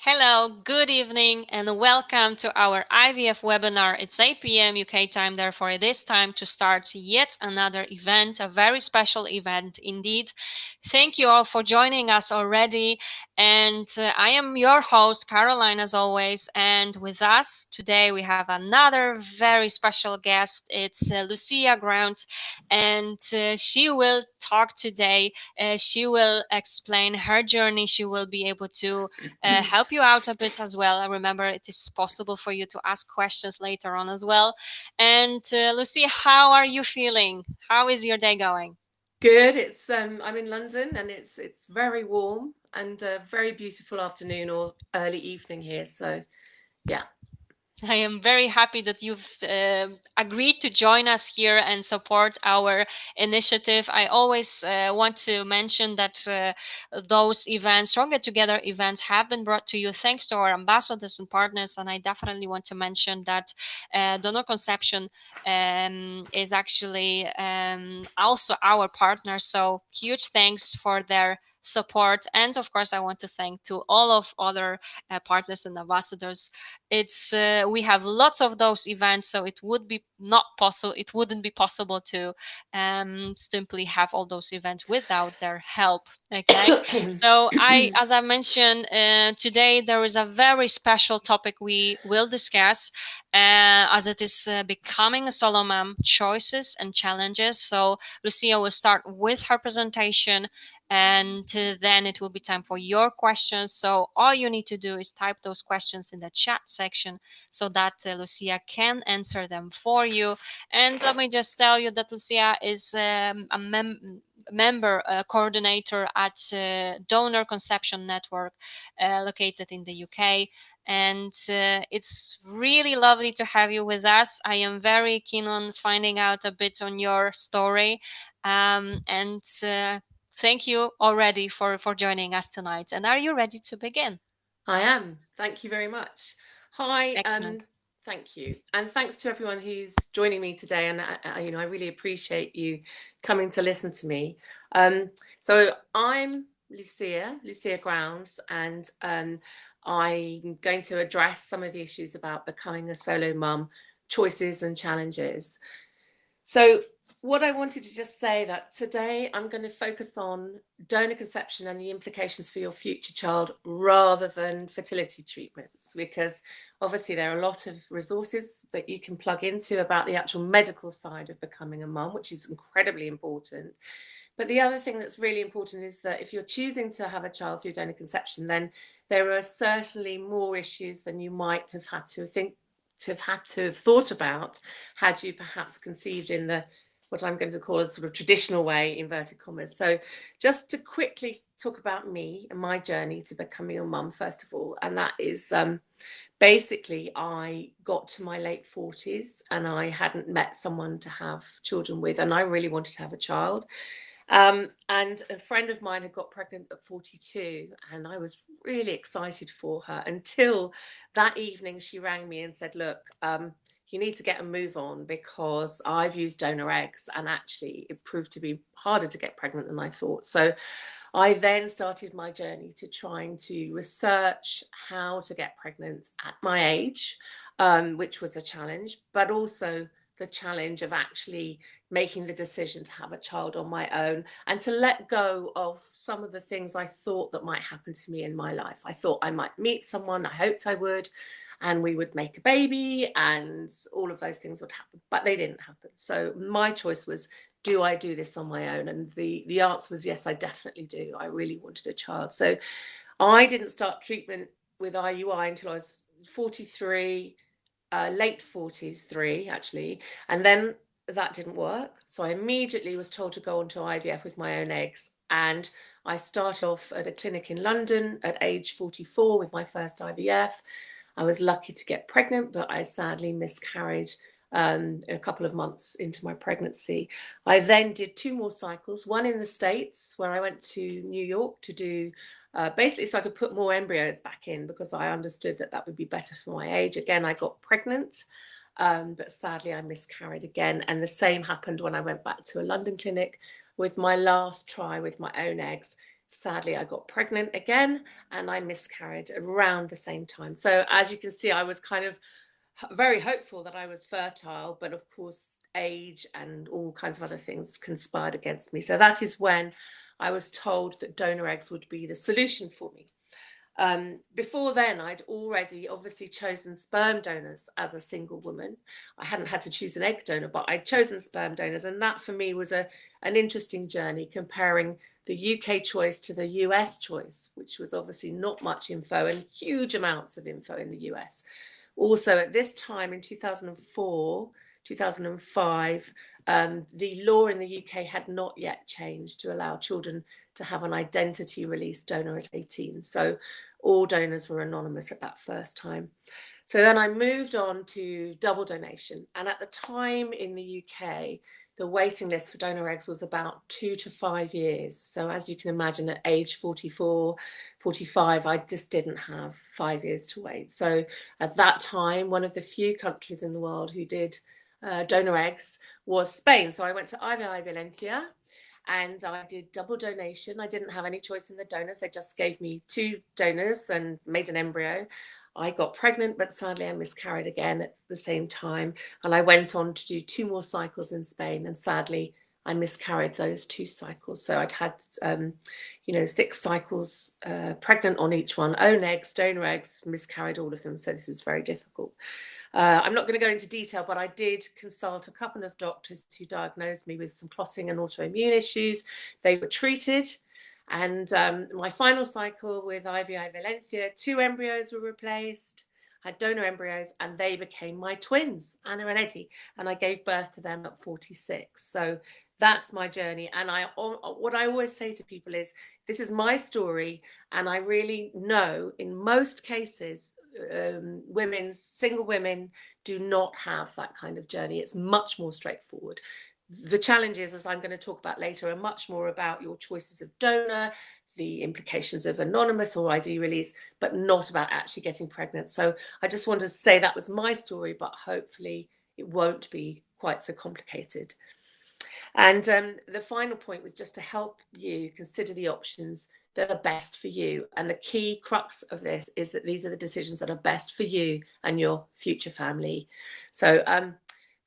Hello, good evening, and welcome to our IVF webinar. It's 8 p.m. UK time, therefore it is time to start yet another event, a very special event indeed. Thank you all for joining us already, and I am your host, Caroline, as always, and with us today we have another very special guest. It's Lucia Grounds, and she will talk today. She will explain her journey. She will be able to help you out a bit as well. Remember, it is possible for you to ask questions later on as well. And Lucy, how are you feeling? How is your day going? Good. It's I'm in London and it's very warm and a very beautiful afternoon or early evening here. So yeah. I am very happy that you've agreed to join us here and support our initiative. I always want to mention that those events, Stronger Together events, have been brought to you thanks to our ambassadors and partners. And I definitely want to mention that Donor Conception is actually also our partner. So huge thanks for their support. And of course, I want to thank to all of other partners and ambassadors. It's we have lots of those events, so it would be not possible. It wouldn't be possible to simply have all those events without their help. Okay, so as I mentioned, today there is a very special topic we will discuss, as it is becoming a solo mom: choices and challenges. So Lucia will start with her presentation, and then it will be time for your questions. So all you need to do is type those questions in the chat section so that Lucia can answer them for you. And let me just tell you that Lucia is a member coordinator at Donor Conception Network, located in the UK. And it's really lovely to have you with us. I am very keen on finding out a bit on your story, and thank you already for joining us tonight. And are you ready to begin? I am. Thank you very much. Hi, Excellent. thank you. And thanks to everyone who's joining me today. And I really appreciate you coming to listen to me. So I'm Lucia Grounds, and I'm going to address some of the issues about becoming a solo mum, choices and challenges. So what I wanted to just say that today I'm going to focus on donor conception and the implications for your future child rather than fertility treatments, because obviously there are a lot of resources that you can plug into about the actual medical side of becoming a mum, which is incredibly important. But the other thing that's really important is that if you're choosing to have a child through donor conception, then there are certainly more issues than you might have had to have thought about had you perhaps conceived in the what I'm going to call a sort of traditional way, inverted commas. So just to quickly talk about me and my journey to becoming a mum, first of all, and that is basically I got to my late 40s and I hadn't met someone to have children with, and I really wanted to have a child. And a friend of mine had got pregnant at 42, and I was really excited for her until that evening she rang me and said, look, you need to get a move on because I've used donor eggs and actually it proved to be harder to get pregnant than I thought. So I then started my journey to trying to research how to get pregnant at my age, which was a challenge, but also the challenge of actually making the decision to have a child on my own and to let go of some of the things I thought that might happen to me in my life. I thought I might meet someone, I hoped I would, and we would make a baby and all of those things would happen, but they didn't happen. So my choice was, do I do this on my own? And the answer was yes, I definitely do. I really wanted a child. So I didn't start treatment with IUI until I was 43, late 40s, three actually. And then that didn't work. So I immediately was told to go on to IVF with my own eggs. And I started off at a clinic in London at age 44 with my first IVF. I was lucky to get pregnant, but I sadly miscarried a couple of months into my pregnancy. I then did two more cycles, one in the States where I went to New York to do basically so I could put more embryos back in because I understood that that would be better for my age. Again, I got pregnant, but sadly I miscarried again. And the same happened when I went back to a London clinic with my last try with my own eggs. sadly, I got pregnant again and I miscarried around the same time. So as you can see, I was kind of very hopeful that I was fertile, but of course, age and all kinds of other things conspired against me. So that is when I was told that donor eggs would be the solution for me. Before then, I'd already obviously chosen sperm donors as a single woman. I hadn't had to choose an egg donor, but I'd chosen sperm donors. And that for me was an interesting journey, comparing the UK choice to the US choice, which was obviously not much info and huge amounts of info in the US. Also, at this time in 2004, 2005, the law in the UK had not yet changed to allow children to have an identity release donor at 18. So all donors were anonymous at that first time. So then I moved on to double donation. And at the time in the UK, the waiting list for donor eggs was about 2 to 5 years. So as you can imagine, at age 44, 45, I just didn't have 5 years to wait. So at that time, one of the few countries in the world who did donor eggs was Spain. So I went to IVI Valencia and I did double donation. I didn't have any choice in the donors. They just gave me 2 donors and made an embryo. I got pregnant, but sadly I miscarried again at the same time. And I went on to do 2 more cycles in Spain. And sadly, I miscarried those 2 cycles. So I'd had, 6 cycles, pregnant on each one, own eggs, donor eggs, miscarried all of them. So this was very difficult. I'm not going to go into detail, but I did consult a couple of doctors who diagnosed me with some clotting and autoimmune issues. They were treated. And my final cycle with IVI Valencia, 2 embryos were replaced. I had donor embryos and they became my twins, Anna and Eddie. And I gave birth to them at 46. So that's my journey. And what I always say to people is, this is my story. And I really know in most cases, single women do not have that kind of journey. It's much more straightforward. The challenges, as I'm going to talk about later, are much more about your choices of donor, the implications of anonymous or ID release, but not about actually getting pregnant. So I just wanted to say that was my story, but hopefully it won't be quite so complicated. And the final point was just to help you consider the options that are best for you. And the key crux of this is that these are the decisions that are best for you and your future family. So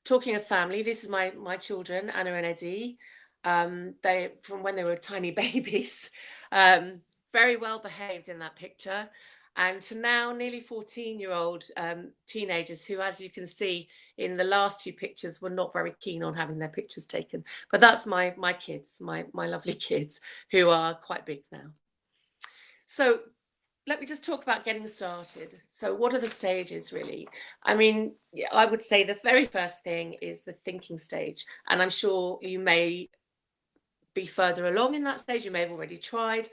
talking of family, this is my children, Anna and Eddie. They, from when they were tiny babies, very well behaved in that picture. And to now nearly 14-year-old teenagers who, as you can see in the last 2 pictures, were not very keen on having their pictures taken. But that's my kids, my lovely kids, who are quite big now. So let me just talk about getting started. So what are the stages, really? I mean, I would say the very first thing is the thinking stage. And I'm sure you may be further along in that stage. You may have already tried.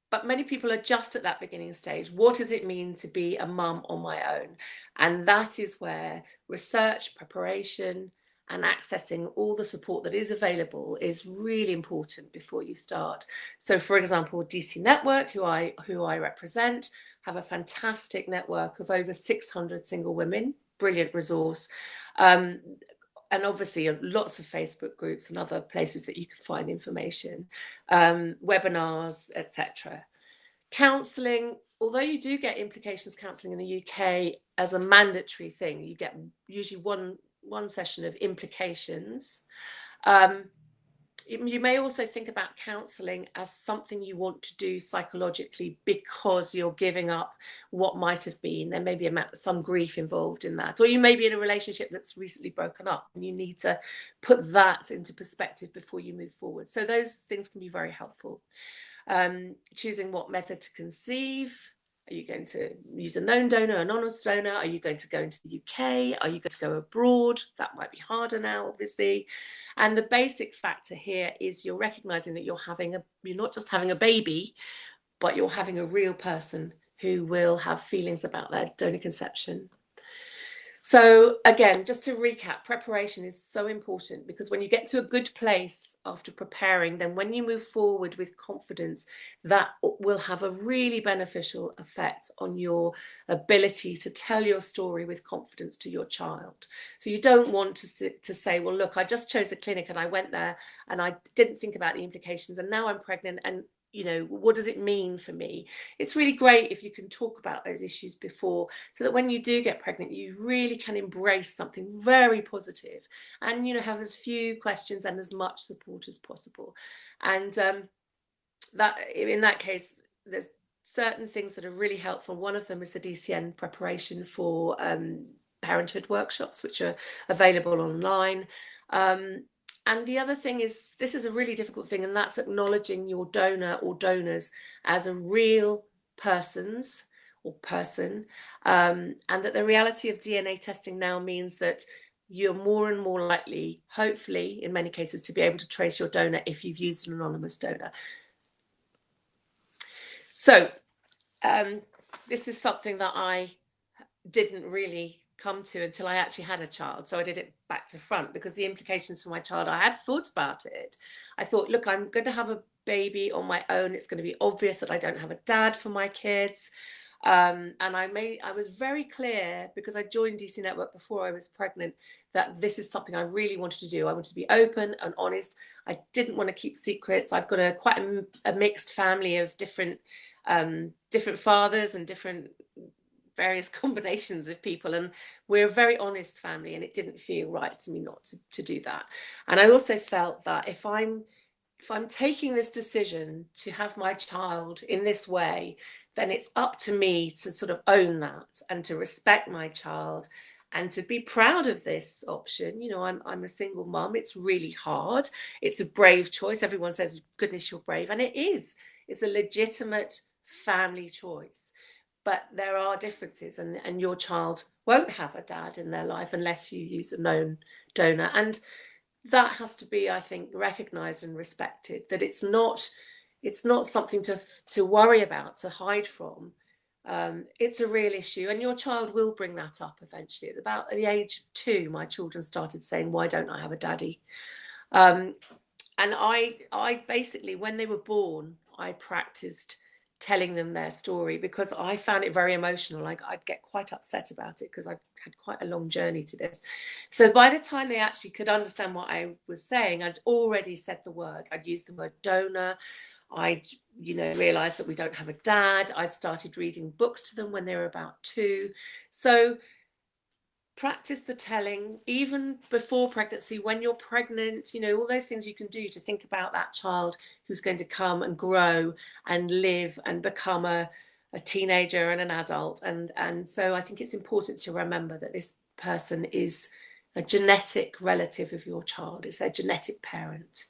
But many people are just at that beginning stage. What does it mean to be a mum on my own? And that is where research, preparation, and accessing all the support that is available is really important before you start. So, for example, DC Network, who I represent, have a fantastic network of over 600 single women, brilliant resource. And obviously lots of Facebook groups and other places that you can find information, webinars, etc. Counselling, although you do get implications counselling in the UK as a mandatory thing, you get usually one session of implications. You may also think about counselling as something you want to do psychologically because you're giving up what might have been. There may be some grief involved in that. Or you may be in a relationship that's recently broken up and you need to put that into perspective before you move forward. So those things can be very helpful. Choosing what method to conceive. Are you going to use a known donor, anonymous donor? Are you going to go into the UK? Are you going to go abroad? That might be harder now, obviously. And the basic factor here is you're recognizing that you're not just having a baby, but you're having a real person who will have feelings about their donor conception. So again, just to recap, preparation is so important because when you get to a good place after preparing, then when you move forward with confidence, that will have a really beneficial effect on your ability to tell your story with confidence to your child. So you don't want to say, well, look, I just chose a clinic and I went there and I didn't think about the implications and now I'm pregnant and you know, what does it mean for me? It's really great if you can talk about those issues before, so that when you do get pregnant, you really can embrace something very positive and, you know, have as few questions and as much support as possible. And that, in that case, there's certain things that are really helpful. One of them is the DCN preparation for parenthood workshops, which are available online. And the other thing is, this is a really difficult thing, and that's acknowledging your donor or donors as a real persons or person, and that the reality of DNA testing now means that you're more and more likely, hopefully, in many cases, to be able to trace your donor if you've used an anonymous donor. So this is something that I didn't really come to until I actually had a child. So I did it back to front, because the implications for my child, I had thought about it. I thought, look, I'm going to have a baby on my own. It's going to be obvious that I don't have a dad for my kids. And I was very clear, because I joined DC Network before I was pregnant, that this is something I really wanted to do. I wanted to be open and honest. I didn't want to keep secrets. I've got quite a mixed family of different fathers and different various combinations of people, and we're a very honest family, and it didn't feel right to me not to do that. And I also felt that if I'm taking this decision to have my child in this way, then it's up to me to sort of own that and to respect my child and to be proud of this option. You know, I'm a single mum. It's really hard. It's a brave choice. Everyone says, goodness, you're brave. And it is. It's a legitimate family choice. But there are differences, and your child won't have a dad in their life unless you use a known donor. And that has to be, I think, recognised and respected, that it's not something to worry about, to hide from. It's a real issue, and your child will bring that up eventually. At about the age of 2, my children started saying, why don't I have a daddy? And I basically, when they were born, I practiced telling them their story, because I found it very emotional. Like, I'd get quite upset about it, because I had quite a long journey to this. So by the time they actually could understand what I was saying, I'd already said the words. I'd used the word donor. I'd, you know, realized that we don't have a dad. I'd started reading books to them when they were about 2. So practice the telling even before pregnancy, when you're pregnant, you know, all those things you can do to think about that child who's going to come and grow and live and become a teenager and an adult. And so I think it's important to remember that this person is a genetic relative of your child. It's a genetic parent.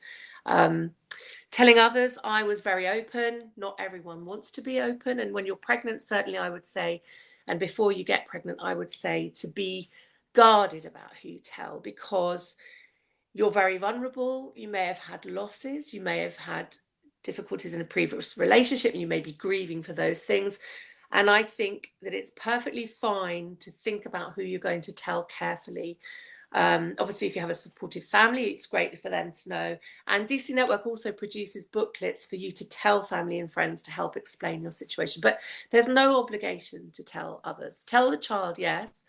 Telling others, I was very open. Not everyone wants to be open. And when you're pregnant, certainly I would say, and before you get pregnant, I would say to be guarded about who you tell, because you're very vulnerable. You may have had losses. You may have had difficulties in a previous relationship, and you may be grieving for those things. And I think that it's perfectly fine to think about who you're going to tell carefully. Obviously, if you have a supportive family, it's great for them to know. And DC Network also produces booklets for you to tell family and friends to help explain your situation. But there's no obligation to tell others. Tell the child, yes.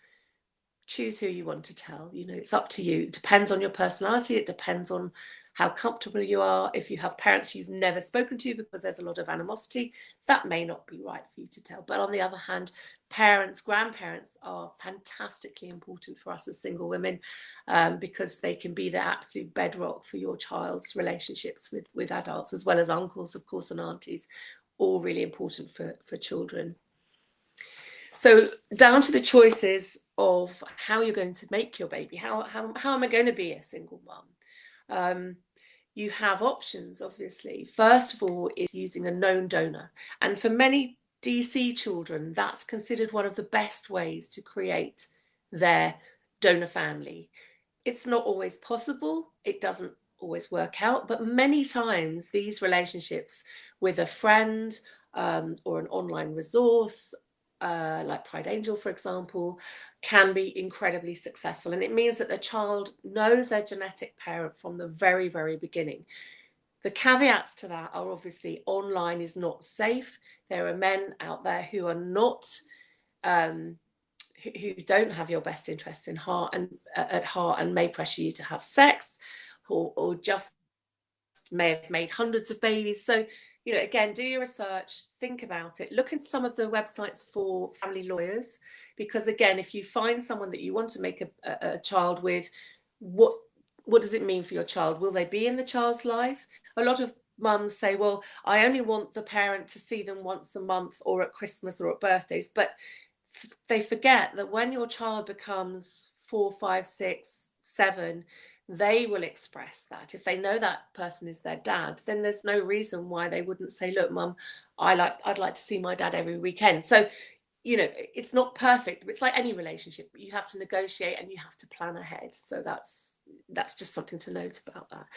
Choose who you want to tell. You know, it's up to you. It depends on your personality. It depends on how comfortable you are. If you have parents you've never spoken to because there's a lot of animosity, that may not be right for you to tell. But on the other hand, parents, grandparents are fantastically important for us as single women, because they can be the absolute bedrock for your child's relationships with adults, as well as uncles, of course, and aunties, all really important for children. So down to the choices of how you're going to make your baby. How am I going to be a single mum? You have options, obviously. First of all, is using a known donor. And for many DC children, that's considered one of the best ways to create their donor family. It's not always possible. It doesn't always work out. But many times, these relationships with a friend or an online resource, like Pride Angel, for example, can be incredibly successful. And it means that the child knows their genetic parent from the very, very beginning. The caveats to that are obviously online is not safe. There are men out there who are not, who don't have your best interests at heart and may pressure you to have sex, or just may have made hundreds of babies. So again, do your research, think about it, look at some of the websites for family lawyers, because again, if you find someone that you want to make a child with, what does it mean for your child? Will they be in the child's life? A lot of mums say, well, I only want the parent to see them once a month or at Christmas or at birthdays, but they forget that when your child becomes 4, 5, 6, 7, they will express that. If they know that person is their dad, then there's no reason why they wouldn't say, look, mum, I'd like to see my dad every weekend. So, it's not perfect, but it's like any relationship. You have to negotiate and you have to plan ahead. So that's just something to note about that.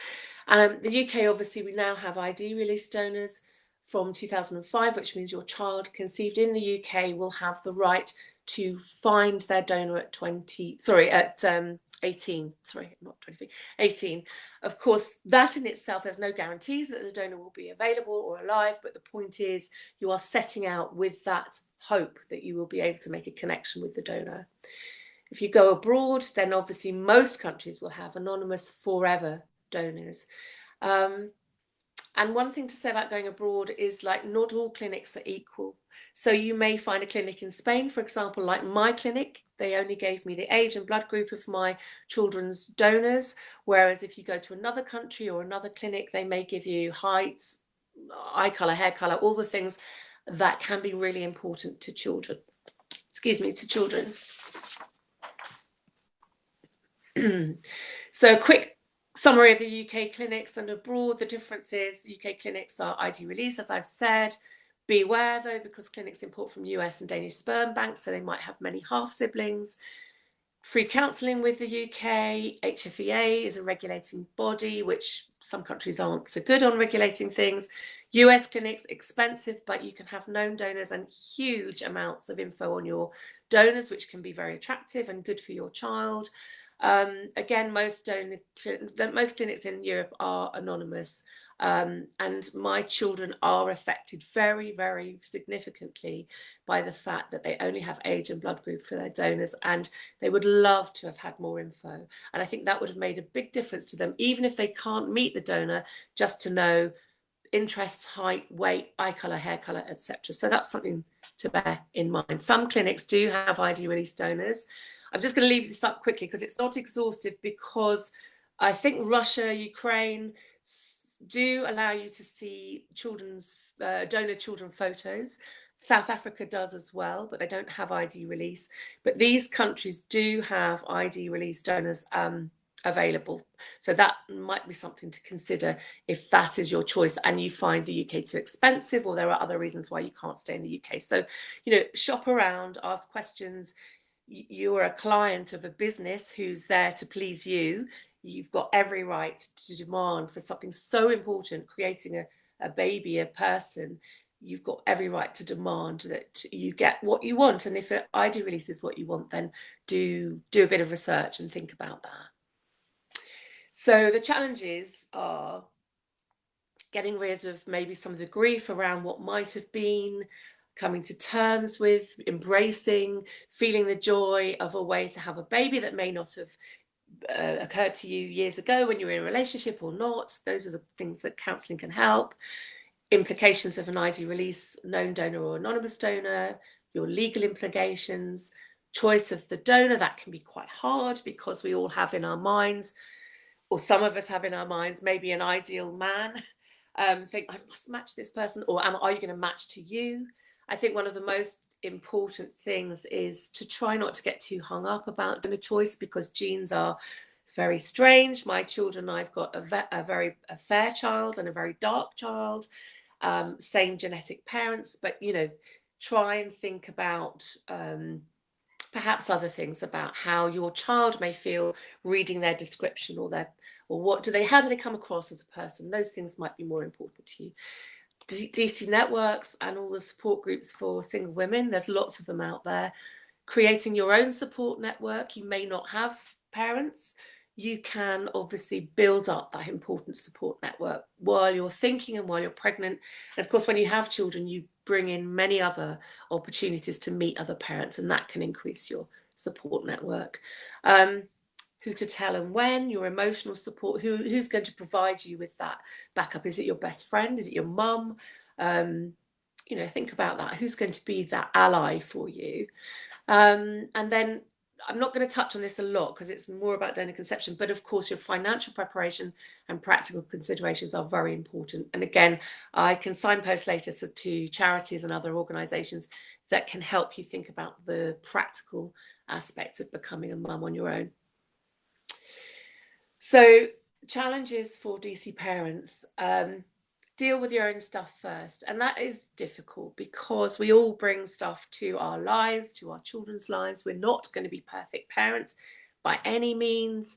The UK, obviously, we now have ID release donors from 2005, which means your child conceived in the UK will have the right to find their donor at 18. Sorry, not 23, 18. Of course, that in itself, there's no guarantees that the donor will be available or alive, but the point is you are setting out with that hope that you will be able to make a connection with the donor. If you go abroad, then obviously most countries will have anonymous forever donors. And one thing to say about going abroad is, like, not all clinics are equal. So you may find a clinic in Spain, for example, like my clinic, they only gave me the age and blood group of my children's donors. Whereas if you go to another country or another clinic, they may give you height, eye colour, hair colour, all the things that can be really important to children. To children. So a quick summary of the UK clinics and abroad. The difference is UK clinics are ID release, as I've said. Beware though, because clinics import from US and Danish sperm banks, so they might have many half siblings. Free counselling with the UK. HFEA is a regulating body, which some countries aren't so good on regulating things. US clinics, expensive, but you can have known donors and huge amounts of info on your donors, which can be very attractive and good for your child. Again, most clinics in Europe are anonymous, and my children are affected very, very significantly by the fact that they only have age and blood group for their donors, and they would love to have had more info. And I think that would have made a big difference to them, even if they can't meet the donor, just to know interests, height, weight, eye colour, hair colour, etc. So that's something to bear in mind. Some clinics do have ID release donors. I'm just going to leave this up quickly because it's not exhaustive, because I think Russia, Ukraine do allow you to see children's donor children photos. South Africa does as well, but they don't have ID release. But these countries do have ID release donors available. So that might be something to consider if that is your choice and you find the UK too expensive, or there are other reasons why you can't stay in the UK. So, shop around, ask questions. You're a client of a business who's there to please you. You've got every right to demand for something so important, creating a baby, a person. You've got every right to demand that you get what you want. And if ID release is what you want, then do a bit of research and think about that. So the challenges are getting rid of maybe some of the grief around what might have been, coming to terms with, embracing, feeling the joy of a way to have a baby that may not have occurred to you years ago when you were in a relationship or not. Those are the things that counselling can help. Implications of an ID release, known donor or anonymous donor, your legal implications, choice of the donor. That can be quite hard because we all have in our minds, or some of us have in our minds, maybe an ideal man. Think, I must match this person, or are you going to match to you? I think one of the most important things is to try not to get too hung up about donor choice, because genes are very strange. My children, I've got a very fair child and a very dark child, same genetic parents, but try and think about perhaps other things about how your child may feel reading their description, or how do they come across as a person. Those things might be more important to you. DC networks and all the support groups for single women, there's lots of them out there. Creating your own support network. You may not have parents. You can obviously build up that important support network while you're thinking and while you're pregnant. And of course, when you have children, you bring in many other opportunities to meet other parents, and that can increase your support network. who to tell and when, your emotional support, who's going to provide you with that backup. Is it your best friend? Is it your mum? Think about that. Who's going to be that ally for you? And then I'm not going to touch on this a lot because it's more about donor conception, but of course your financial preparation and practical considerations are very important. And again, I can signpost later to charities and other organisations that can help you think about the practical aspects of becoming a mum on your own. So challenges for DC parents. Deal with your own stuff first. And that is difficult because we all bring stuff to our lives, to our children's lives. We're not going to be perfect parents by any means.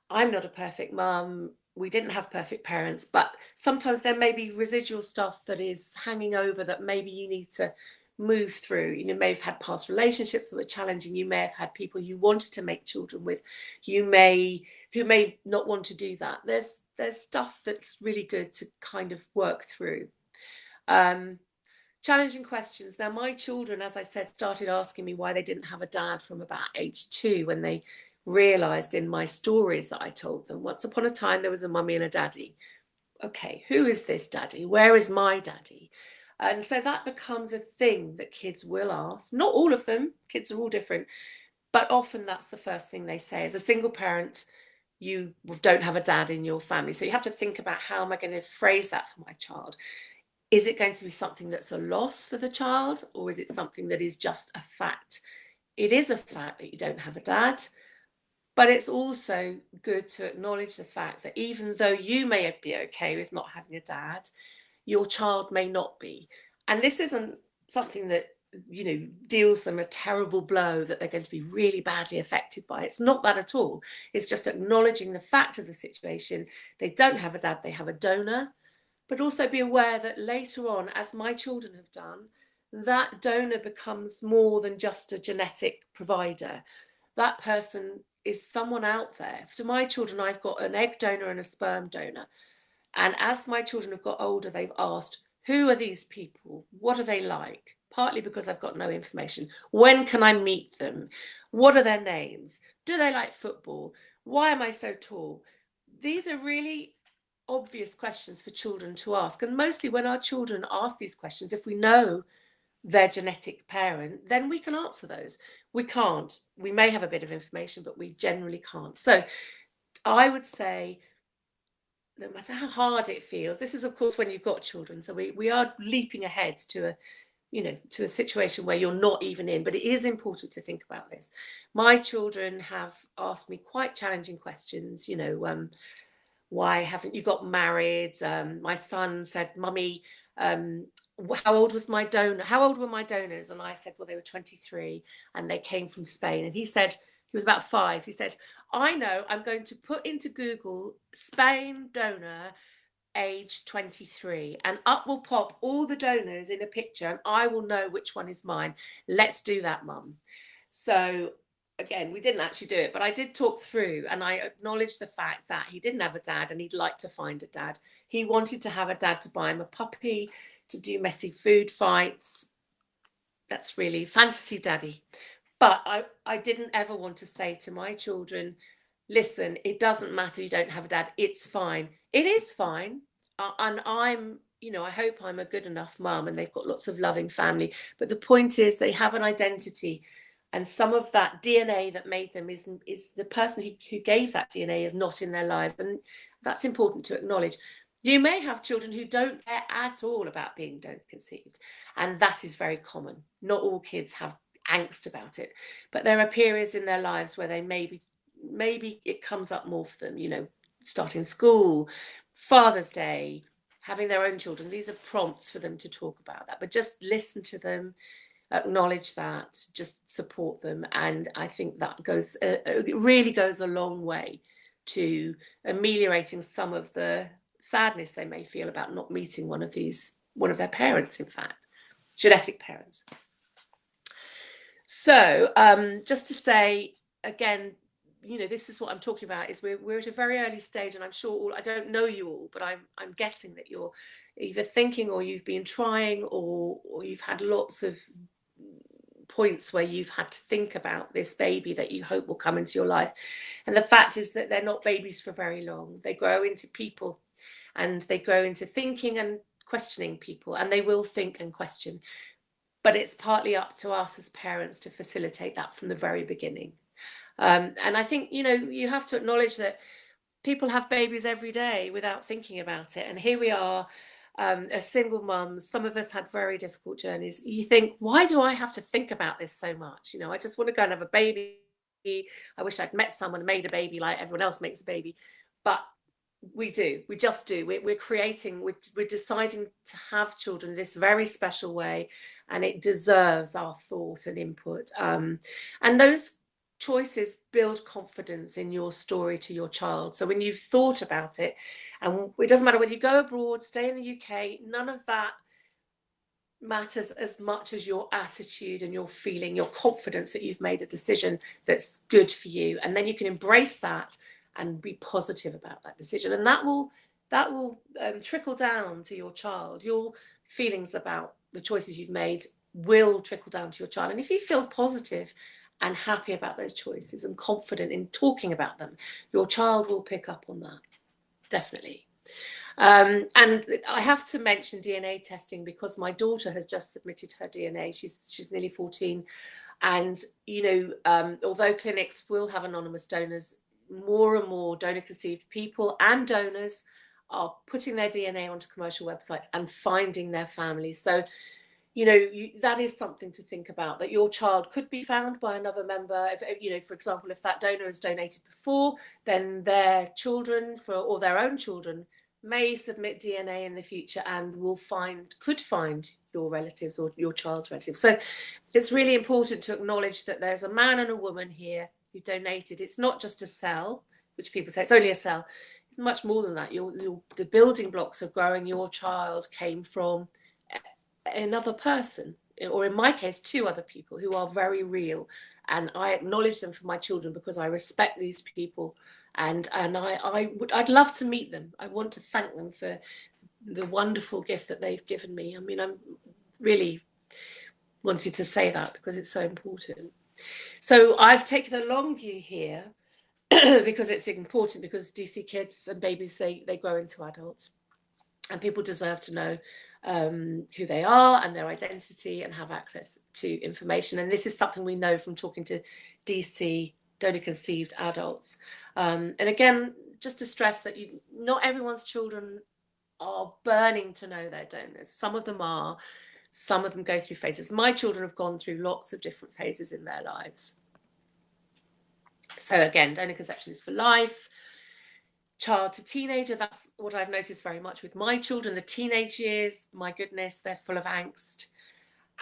I'm not a perfect mum. We didn't have perfect parents, but sometimes there may be residual stuff that is hanging over that maybe you need to move through. You may have had past relationships that were challenging. You may have had people you wanted to make children with. Who may not want to do that. There's stuff that's really good to kind of work through. Challenging questions. Now, my children, as I said, started asking me why they didn't have a dad from about age 2 when they realised in my stories that I told them, once upon a time there was a mummy and a daddy. Okay, who is this daddy? Where is my daddy? And so that becomes a thing that kids will ask. Not all of them, kids are all different, but often that's the first thing they say. As a single parent, you don't have a dad in your family. So you have to think about, how am I going to phrase that for my child? Is it going to be something that's a loss for the child, or is it something that is just a fact? It is a fact that you don't have a dad, but it's also good to acknowledge the fact that even though you may be okay with not having a dad, your child may not be. And this isn't something that deals them a terrible blow that they're going to be really badly affected by. It's not that at all. It's just acknowledging the fact of the situation. They don't have a dad, they have a donor, but also be aware that later on, as my children have done, that donor becomes more than just a genetic provider. That person is someone out there. For my children, I've got an egg donor and a sperm donor. And as my children have got older, they've asked, who are these people? What are they like? Partly because I've got no information. When can I meet them? What are their names? Do they like football? Why am I so tall? These are really obvious questions for children to ask. And mostly when our children ask these questions, if we know their genetic parent, then we can answer those. We can't. We may have a bit of information, but we generally can't. So I would say, no matter how hard it feels, this is of course when you've got children, so we are leaping ahead to a situation where you're not even in, but it is important to think about this. My children have asked me quite challenging questions. Why haven't you got married? My son said, Mummy, how old was my donor? How old were my donors? And I said, well, they were 23 and they came from Spain. And he said, he was about 5. He said, I know, I'm going to put into Google Spain donor age 23 and up will pop all the donors in a picture and I will know which one is mine. Let's do that, Mum. So again, we didn't actually do it, but I did talk through and I acknowledged the fact that he didn't have a dad and he'd like to find a dad. He wanted to have a dad to buy him a puppy, to do messy food fights. That's really fantasy daddy. But I didn't ever want to say to my children, listen, it doesn't matter you don't have a dad, it's fine. It is fine. And I'm, I hope I'm a good enough mum and they've got lots of loving family. But the point is they have an identity. And some of that DNA that made them is the person who gave that DNA is not in their lives. And that's important to acknowledge. You may have children who don't care at all about being donor conceived. And that is very common. Not all kids have angst about it. But there are periods in their lives where they maybe it comes up more for them, starting school, Father's Day, having their own children. These are prompts for them to talk about that. But just listen to them, acknowledge that, just support them. And I think that it really goes a long way to ameliorating some of the sadness they may feel about not meeting one of their parents, in fact, genetic parents. So just to say again, this is what I'm talking about, is we're at a very early stage, and I'm sure I don't know you all, but I'm guessing that you're either thinking or you've been trying or you've had lots of points where you've had to think about this baby that you hope will come into your life. And the fact is that they're not babies for very long. They grow into people, and they grow into thinking and questioning people, and they will think and question. But it's partly up to us as parents to facilitate that from the very beginning. And I think, you have to acknowledge that people have babies every day without thinking about it. And here we are, as single mums. Some of us had very difficult journeys. You think, why do I have to think about this so much? I just want to go and have a baby. I wish I'd met someone and made a baby like everyone else makes a baby. But we just do. We're deciding to have children this very special way, and it deserves our thought and input. And those choices build confidence in your story to your child. So when you've thought about it, and it doesn't matter whether you go abroad, stay in the UK, none of that matters as much as your attitude and your feeling, your confidence that you've made a decision that's good for you. And then you can embrace that and be positive about that decision, and that will trickle down to your child. Your feelings about the choices you've made will trickle down to your child, and if you feel positive and happy about those choices and confident in talking about them, your child will pick up on that, definitely. And I have to mention DNA testing, because my daughter has just submitted her DNA. She's nearly 14, and although clinics will have anonymous donors, more and more donor-conceived people and donors are putting their DNA onto commercial websites and finding their families. So, that is something to think about, that your child could be found by another member. If, for example, if that donor has donated before, then their children or their own children may submit DNA in the future and could find your relatives or your child's relatives. So it's really important to acknowledge that there's a man and a woman here who donated. It's not just a cell, which people say it's only a cell. It's much more than that. The building blocks of growing your child came from another person, or in my case, two other people who are very real. And I acknowledge them for my children because I respect these people. And I'd love to meet them. I want to thank them for the wonderful gift that they've given me. I mean, I'm really wanted to say that because it's so important. So I've taken a long view here because it's important, because DC kids and babies, they grow into adults, and people deserve to know who they are and their identity and have access to information. And this is something we know from talking to DC donor-conceived adults. And again, just to stress that not everyone's children are burning to know their donors. Some of them are. Some of them go through phases. My children have gone through lots of different phases in their lives. So again, donor conception is for life. Child to teenager, that's what I've noticed very much with my children. The teenage years, my goodness, they're full of angst.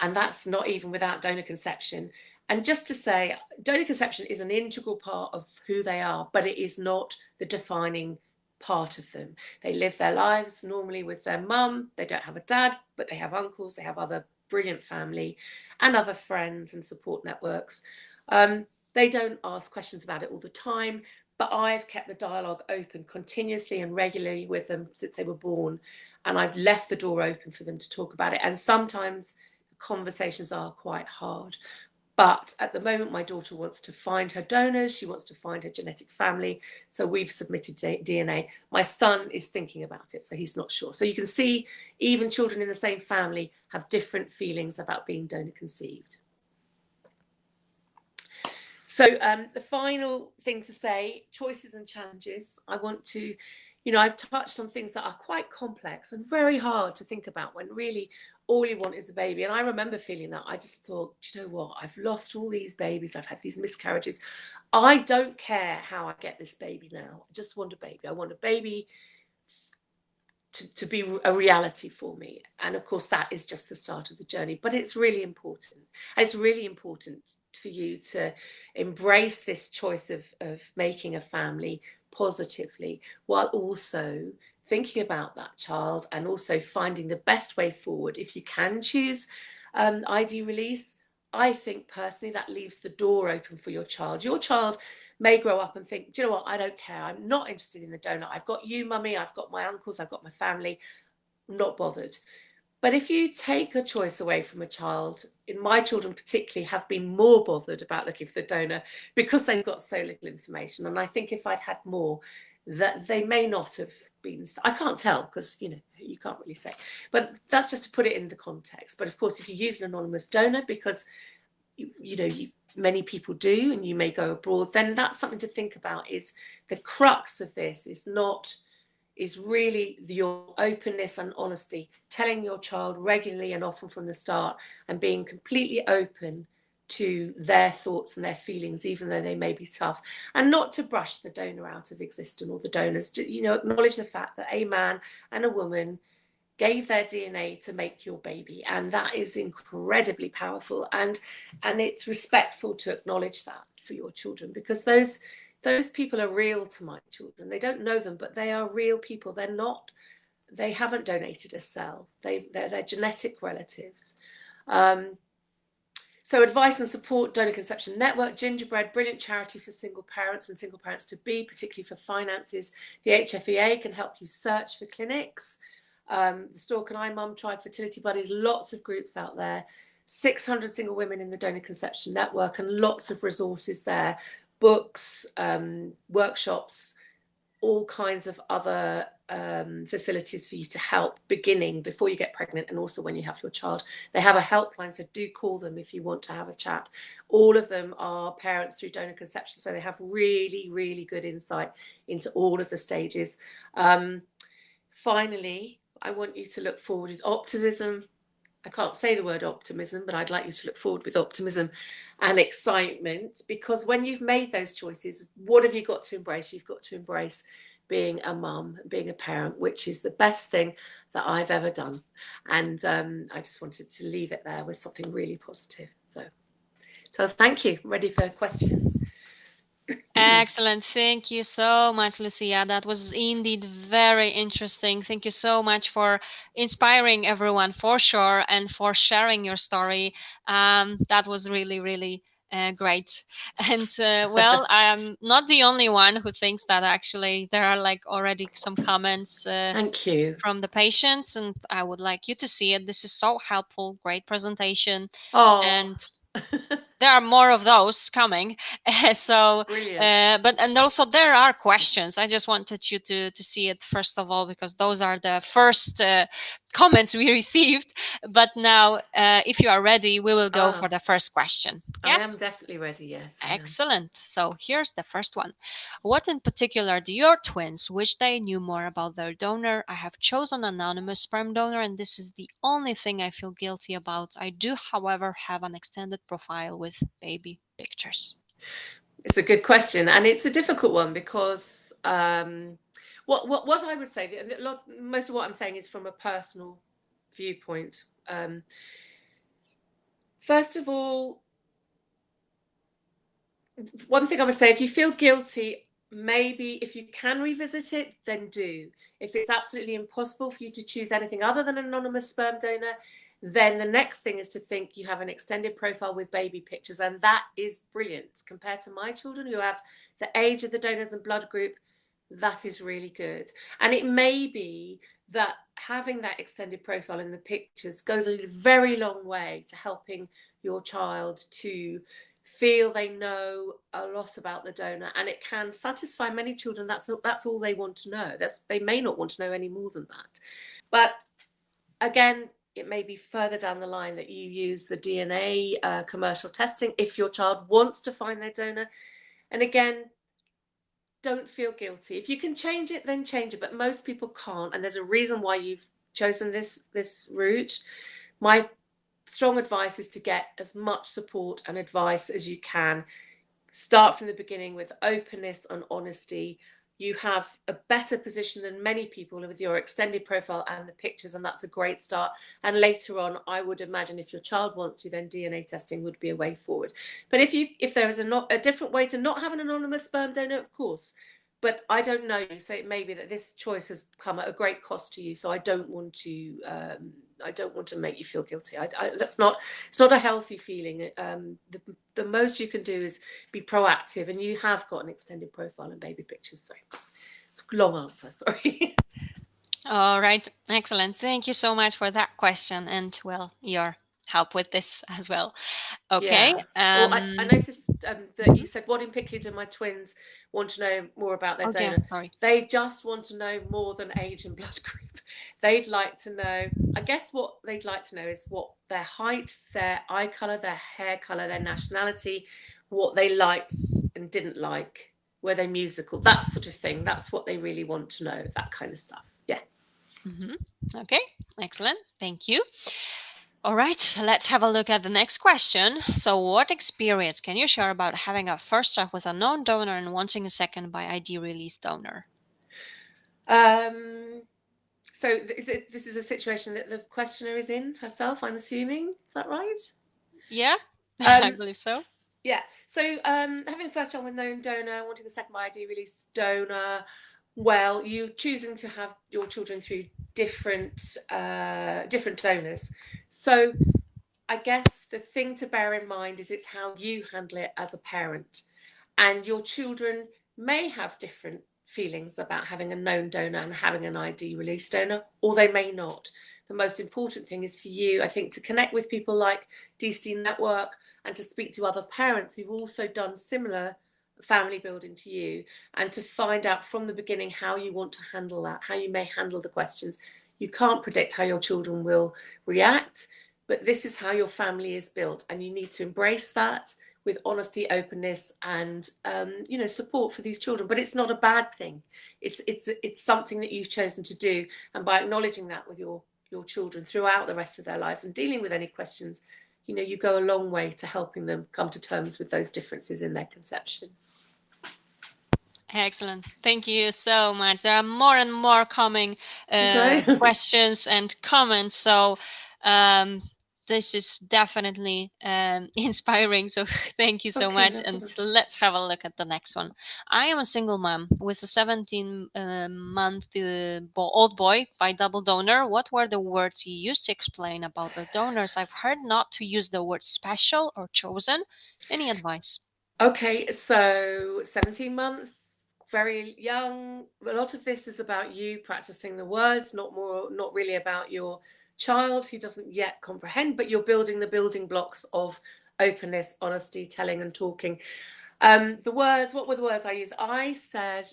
And that's not even without donor conception. And just to say, donor conception is an integral part of who they are, but it is not the defining part of them. They live their lives normally with their mum. They don't have a dad, but they have uncles. They have other brilliant family and other friends and support networks. They don't ask questions about it all the time, but I've kept the dialogue open continuously and regularly with them since they were born. And I've left the door open for them to talk about it. And sometimes the conversations are quite hard. But at the moment, my daughter wants to find her donors. She wants to find her genetic family. So we've submitted DNA. My son is thinking about it, so he's not sure. So you can see even children in the same family have different feelings about being donor conceived. So the final thing to say, choices and challenges. I want to, I've touched on things that are quite complex and very hard to think about when really all you want is a baby. And I remember feeling that. I just thought, you know what? I've lost all these babies. I've had these miscarriages. I don't care how I get this baby now. I just want a baby. I want a baby to be a reality for me. And of course, that is just the start of the journey. But it's really important. It's really important for you to embrace this choice of making a family positively, while also thinking about that child and also finding the best way forward. If you can choose ID release, I think personally that leaves the door open for your child. Your child may grow up and think, do you know what, I don't care. I'm not interested in the donor. I've got you, mummy. I've got my uncles. I've got my family. I'm not bothered. But if you take a choice away from a child, in my children particularly have been more bothered about looking for the donor because they've got so little information. And I think if I'd had more, that they may not have been. I can't tell because, you know, you can't really say. But that's just to put it in the context. But of course, if you use an anonymous donor because, many people do, and you may go abroad, then that's something to think about. Is the crux of this is really your openness and honesty, telling your child regularly and often from the start, and being completely open to their thoughts and their feelings, even though they may be tough, and not to brush the donor out of existence or the donors. Acknowledge the fact that a man and a woman gave their DNA to make your baby, and that is incredibly powerful, and it's respectful to acknowledge that for your children, because those people are real to my children. They don't know them, but they are real people. They haven't donated a cell. They're genetic relatives. So advice and support, Donor Conception Network, Gingerbread, brilliant charity for single parents and single parents to be, particularly for finances. The HFEA can help you search for clinics. The Stork and I Mum Tribe, Fertility Buddies, lots of groups out there. 600 single women in the Donor Conception Network, and lots of resources there. Books, workshops, all kinds of other facilities for you to help beginning before you get pregnant, and also when you have your child. They have a helpline, so do call them if you want to have a chat. All of them are parents through donor conception, so they have really, really good insight into all of the stages. Finally, I want you to look forward with optimism. I can't say the word optimism, but I'd like you to look forward with optimism and excitement, because when you've made those choices, what have you got to embrace? You've got to embrace being a mum, being a parent, which is the best thing that I've ever done. And I just wanted to leave it there with something really positive. So thank you. I'm ready for questions. Excellent. Thank you so much, Lucia. That was indeed very interesting. Thank you so much for inspiring everyone, for sure, and for sharing your story. That was really, really great. And well, I'm not the only one who thinks that. Actually, there are like already some comments. Thank you. From the patients, and I would like you to see it. This is so helpful. Great presentation. Oh. And there are more of those coming. So brilliant. But also there are questions. I just wanted you to see it first of all, because those are the first comments we received. But now if you are ready, we will go for the first question. Yes, I am definitely ready. Yes, excellent. So here's the first one. What in particular do your twins wish they knew more about their donor? I have chosen anonymous sperm donor, and this is the only thing I feel guilty about. I do, however, have an extended profile with baby pictures. It's a good question, and it's a difficult one, because what I would say, most of what I'm saying is from a personal viewpoint. First of all, one thing I would say, if you feel guilty, maybe if you can revisit it, then do. If it's absolutely impossible for you to choose anything other than an anonymous sperm donor, then the next thing is to think you have an extended profile with baby pictures, and that is brilliant. Compared to my children who have the age of the donors and blood group, that is really good. And it may be that having that extended profile in the pictures goes a very long way to helping your child to feel they know a lot about the donor, and it can satisfy many children. That's all they want to know. They may not want to know any more than that. But again, it may be further down the line that you use the DNA commercial testing if your child wants to find their donor. And again, don't feel guilty. If you can change it, then change it. But most people can't, and there's a reason why you've chosen this route. My strong advice is to get as much support and advice as you can. Start from the beginning with openness and honesty. You have a better position than many people with your extended profile and the pictures, and that's a great start. And later on, I would imagine if your child wants to, then DNA testing would be a way forward. But if there is a different way to not have an anonymous sperm donor, of course. But I don't know you, so it may be that this choice has come at a great cost to you. So I don't want to make you feel guilty. It's not a healthy feeling. The most you can do is be proactive, and you have got an extended profile and baby pictures. So it's a long answer, sorry. All right, excellent. Thank you so much for that question, and well, your help with this as well. Okay. Yeah. Or I noticed that you Mhm. said, what in particular do my twins want to know more about their Oh yeah, donor? sorry. They just want to know more than age and blood group. They'd like to know, I guess what they'd like to know is what their height, their eye colour, their hair colour, their nationality, what they liked and didn't like, were they musical, that sort of thing. That's what they really want to know, that kind of stuff. Yeah. Okay, excellent. Thank you. All right, let's have a look at the next question. So, what experience can you share about having a first child with a known donor and wanting a second by ID release donor? So this is a situation that the questioner is in herself, I'm assuming. Is that right? Yeah, I Um, believe so. yeah. So having a first child with known donor, wanting a second by ID release donor, well, you choosing to have your children through different donors. So I guess the thing to bear in mind is it's how you handle it as a parent. And your children may have different feelings about having a known donor and having an ID release donor, or they may not. The most important thing is for you, I think, to connect with people like DC Network and to speak to other parents who've also done similar family building to you, and to find out from the beginning how you want to handle that, how you may handle the questions. You can't predict how your children will react, but this is how your family is built, and you need to embrace that with honesty, openness, and support for these children. But it's not a bad thing. It's something that you've chosen to do, and by acknowledging that with your children throughout the rest of their lives and dealing with any questions, you go a long way to helping them come to terms with those differences in their conception. Excellent. Thank you so much. There are more and more coming Okay. questions and comments. So um, this is definitely inspiring. So thank you so Okay, much. no And problem. let's have a look at the next one. I am a single mom with a 17-month old boy by double donor. What were the words you used to explain about the donors? I've heard not to use the word special or chosen. Any advice? Okay, so 17 months, very young. A lot of this is about you practicing the words, not really about your child who doesn't yet comprehend, but you're building the building blocks of openness, honesty, telling and talking. The words, what were the words I used? I said,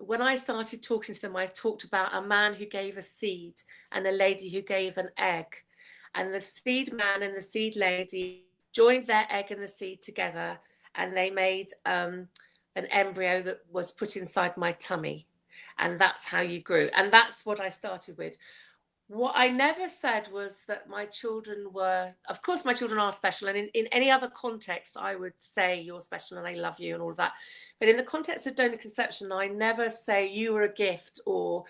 when I started talking to them, I talked about a man who gave a seed and a lady who gave an egg. And the seed man and the seed lady joined their egg and the seed together, and they made an embryo that was put inside my tummy. And that's how you grew. And that's what I started with. What I never said was that my children were, of course, my children are special. And in any other context, I would say you're special and I love you and all of that. But in the context of donor conception, I never say you were a gift, or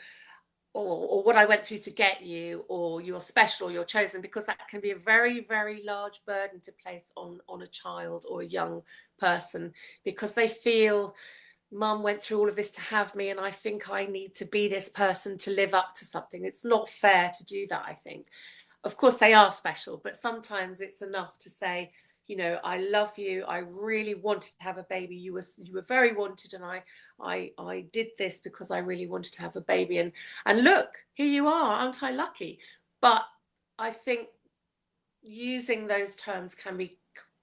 what I went through to get you, or you're special or you're chosen, because that can be a very, very large burden to place on a child or a young person, because they feel, mum went through all of this to have me, and I think I need to be this person to live up to something. It's not fair to do that, I think. Of course, they are special, but sometimes it's enough to say, I love you. I really wanted to have a baby. You were very wanted, and I did this because I really wanted to have a baby. And look, here you are. Aren't I lucky? But I think using those terms can be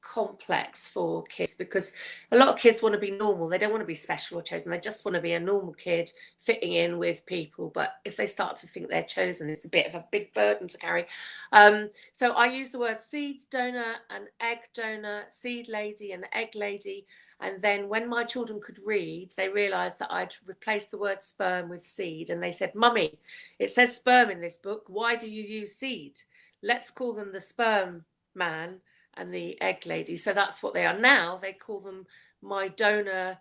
complex for kids, because a lot of kids want to be normal. They don't want to be special or chosen. They just want to be a normal kid fitting in with people. But if they start to think they're chosen, it's a bit of a big burden to carry. So I use the word seed donor and egg donor, seed lady and egg lady. And then when my children could read, they realized that I'd replaced the word sperm with seed. And they said, Mummy, it says sperm in this book. Why do you use seed? Let's call them the sperm man and the egg lady. So that's what they are now. They call them my donor,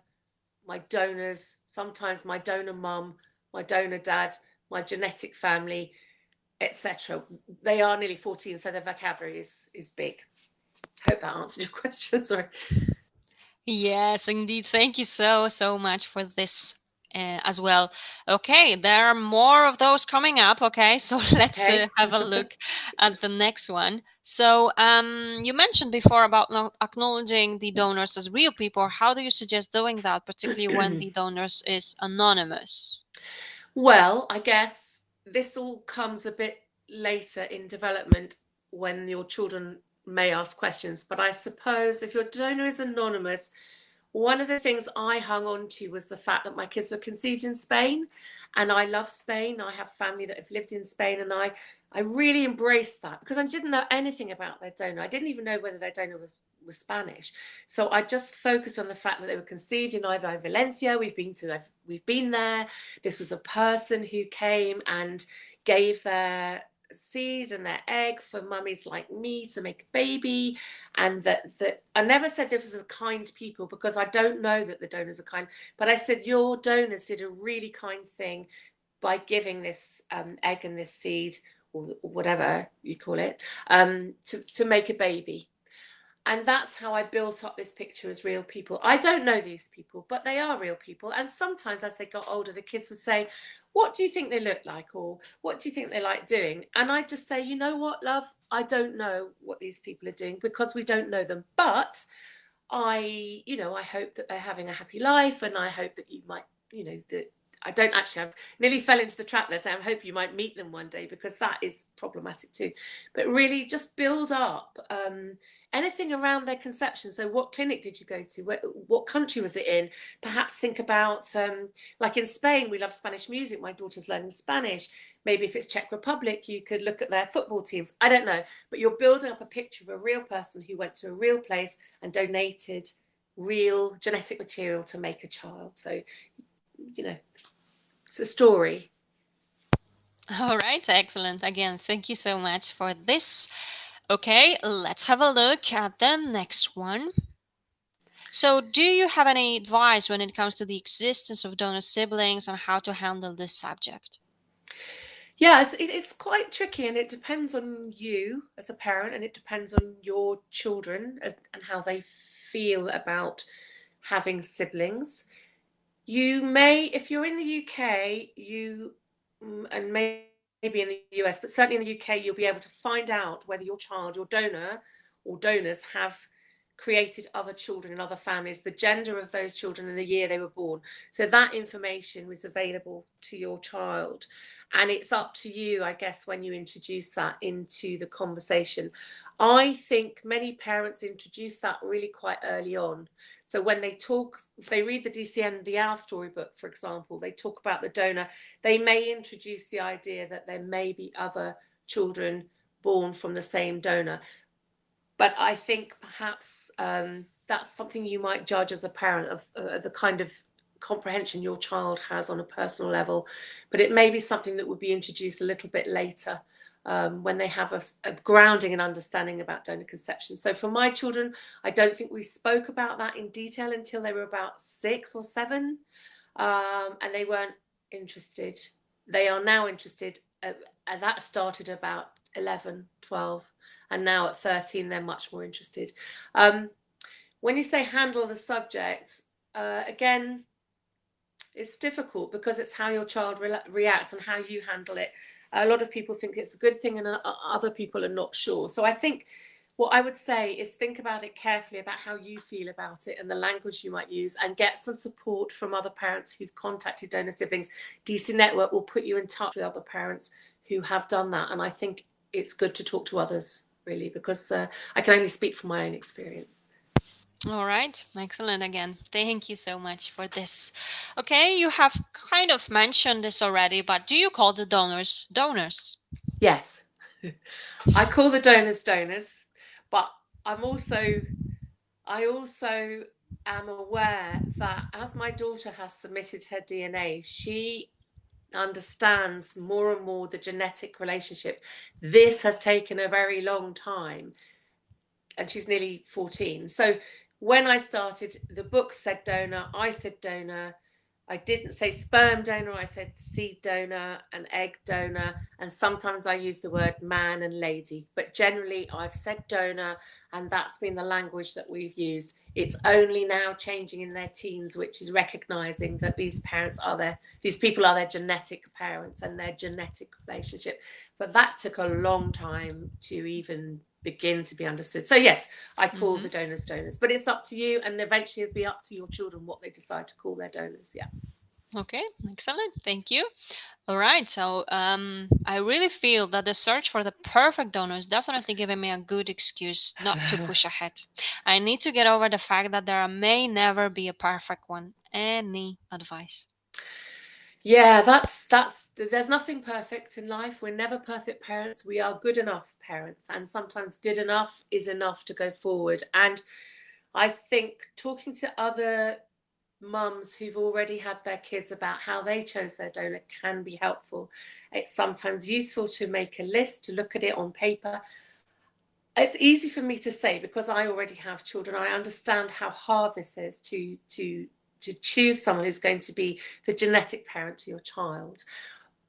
my donors, sometimes my donor mum, my donor dad, my genetic family, etc. They are nearly 14, so their vocabulary is big. Hope that answered your question. Sorry. Yes, indeed. Thank you so much for this as well. Okay, there are more of those coming up. Okay, so let's Okay. have a look at the next one. So, you mentioned before about not acknowledging the donors as real people. How do you suggest doing that, particularly when the donors is anonymous? Well, I guess this all comes a bit later in development when your children may ask questions. But I suppose if your donor is anonymous, one of the things I hung on to was the fact that my kids were conceived in Spain, and I love Spain. I have family that have lived in Spain, and I really embraced that because I didn't know anything about their donor. I didn't even know whether their donor was Spanish. So I just focused on the fact that they were conceived in Iva Valencia. We've been there. This was a person who came and gave their seed and their egg for mummies like me to make a baby, and that I never said this was a kind people because I don't know that the donors are kind, but I said your donors did a really kind thing by giving this egg and this seed, or whatever you call it, to make a baby. And that's how I built up this picture as real people. I don't know these people, but they are real people. And sometimes as they got older, the kids would say, what do you think they look like? Or what do you think they like doing? And I just say, you know what, love? I don't know what these people are doing because we don't know them. But I hope that they're having a happy life. And I hope that you might, that I don't actually, I nearly fell into the trap there saying, I hope you might meet them one day, because that is problematic too. But really just build up anything around their conception. So what clinic did you go to? What country was it in? Perhaps think about, like in Spain, we love Spanish music. My daughter's learning Spanish. Maybe if it's Czech Republic, you could look at their football teams. I don't know. But you're building up a picture of a real person who went to a real place and donated real genetic material to make a child. So, it's a story. All right, excellent. Again, thank you so much for this. Okay, let's have a look at the next one. So, do you have any advice when it comes to the existence of donor siblings and how to handle this subject? Yeah, it's quite tricky, and it depends on you as a parent, and it depends on your children and how they feel about having siblings. You may, if you're in the UK, and maybe in the US, but certainly in the UK, you'll be able to find out whether your child, your donor or donors have created other children in other families, the gender of those children and the year they were born. So that information was available to your child. And it's up to you, I guess, when you introduce that into the conversation. I think many parents introduce that really quite early on. So when they talk, if they read the DCN, the Our Storybook, for example, they talk about the donor, they may introduce the idea that there may be other children born from the same donor. But I think perhaps that's something you might judge as a parent of the kind of comprehension your child has on a personal level. But it may be something that would be introduced a little bit later, when they have a grounding and understanding about donor conception. So for my children, I don't think we spoke about that in detail until they were about 6 or 7, and they weren't interested. They are now interested. And that started about 11, 12, and now at 13 they're much more interested. When you say handle the subject, again, it's difficult because it's how your child reacts and how you handle it. A lot of people think it's a good thing, and other people are not sure. So I think what I would say is think about it carefully, about how you feel about it and the language you might use, and get some support from other parents who've contacted donor siblings. DC Network will put you in touch with other parents who have done that. And I think it's good to talk to others, really, because I can only speak from my own experience. All right, excellent again. Thank you so much for this. Okay, you have kind of mentioned this already, but do you call the donors donors? Yes, I call the donors donors, but I also am aware that as my daughter has submitted her DNA, she understands more and more the genetic relationship. This has taken a very long time, and she's nearly 14. So when I started, the book said donor, I said donor. I didn't say sperm donor, I said seed donor and egg donor. And sometimes I use the word man and lady, but generally I've said donor, and that's been the language that we've used. It's only now changing in their teens, which is recognizing that these people are their genetic parents and their genetic relationship. But that took a long time to even begin to be understood. So yes, I call the donors donors, but it's up to you, and eventually it'll be up to your children what they decide to call their donors. Yeah. Okay, excellent. Thank you. All right, so I really feel that the search for the perfect donor is definitely giving me a good excuse not to push ahead. I need to get over the fact that there may never be a perfect one. Any advice? Yeah, there's nothing perfect in life. We're never perfect parents. We are good enough parents, and sometimes good enough is enough to go forward. And I think talking to other mums who've already had their kids about how they chose their donor can be helpful. It's sometimes useful to make a list, to look at it on paper. It's easy for me to say because I already have children. I understand how hard this is to choose someone who's going to be the genetic parent to your child.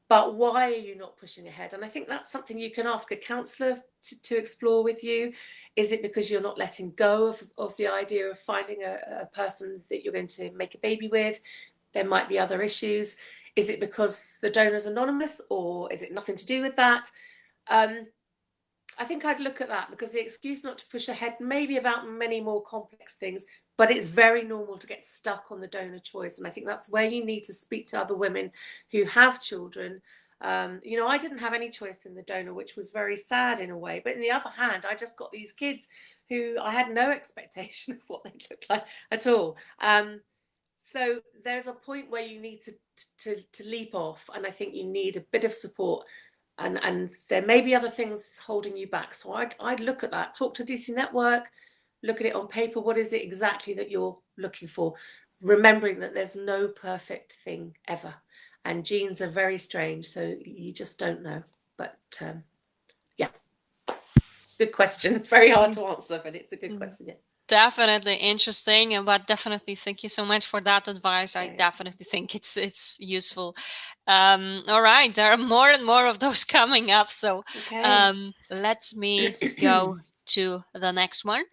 But why are you not pushing ahead? And I think that's something you can ask a counsellor to explore with you. Is it because you're not letting go of the idea of finding a person that you're going to make a baby with? There might be other issues. Is it because the donor's anonymous, or is it nothing to do with that? I think I'd look at that, because the excuse not to push ahead may be about many more complex things, but it's very normal to get stuck on the donor choice. And I think that's where you need to speak to other women who have children. I didn't have any choice in the donor, which was very sad in a way. But on the other hand, I just got these kids who I had no expectation of what they'd look like at all. So there's a point where you need to leap off, and I think you need a bit of support. And there may be other things holding you back. So I'd look at that, talk to DC Network, look at it on paper. What is it exactly that you're looking for? Remembering that there's no perfect thing ever. And genes are very strange, so you just don't know. But yeah, good question. Very hard to answer, but it's a good question. Yeah. Definitely interesting, but definitely thank you so much for that advice. I definitely think it's useful. All right, there are more and more of those coming up, so let me go to the next one.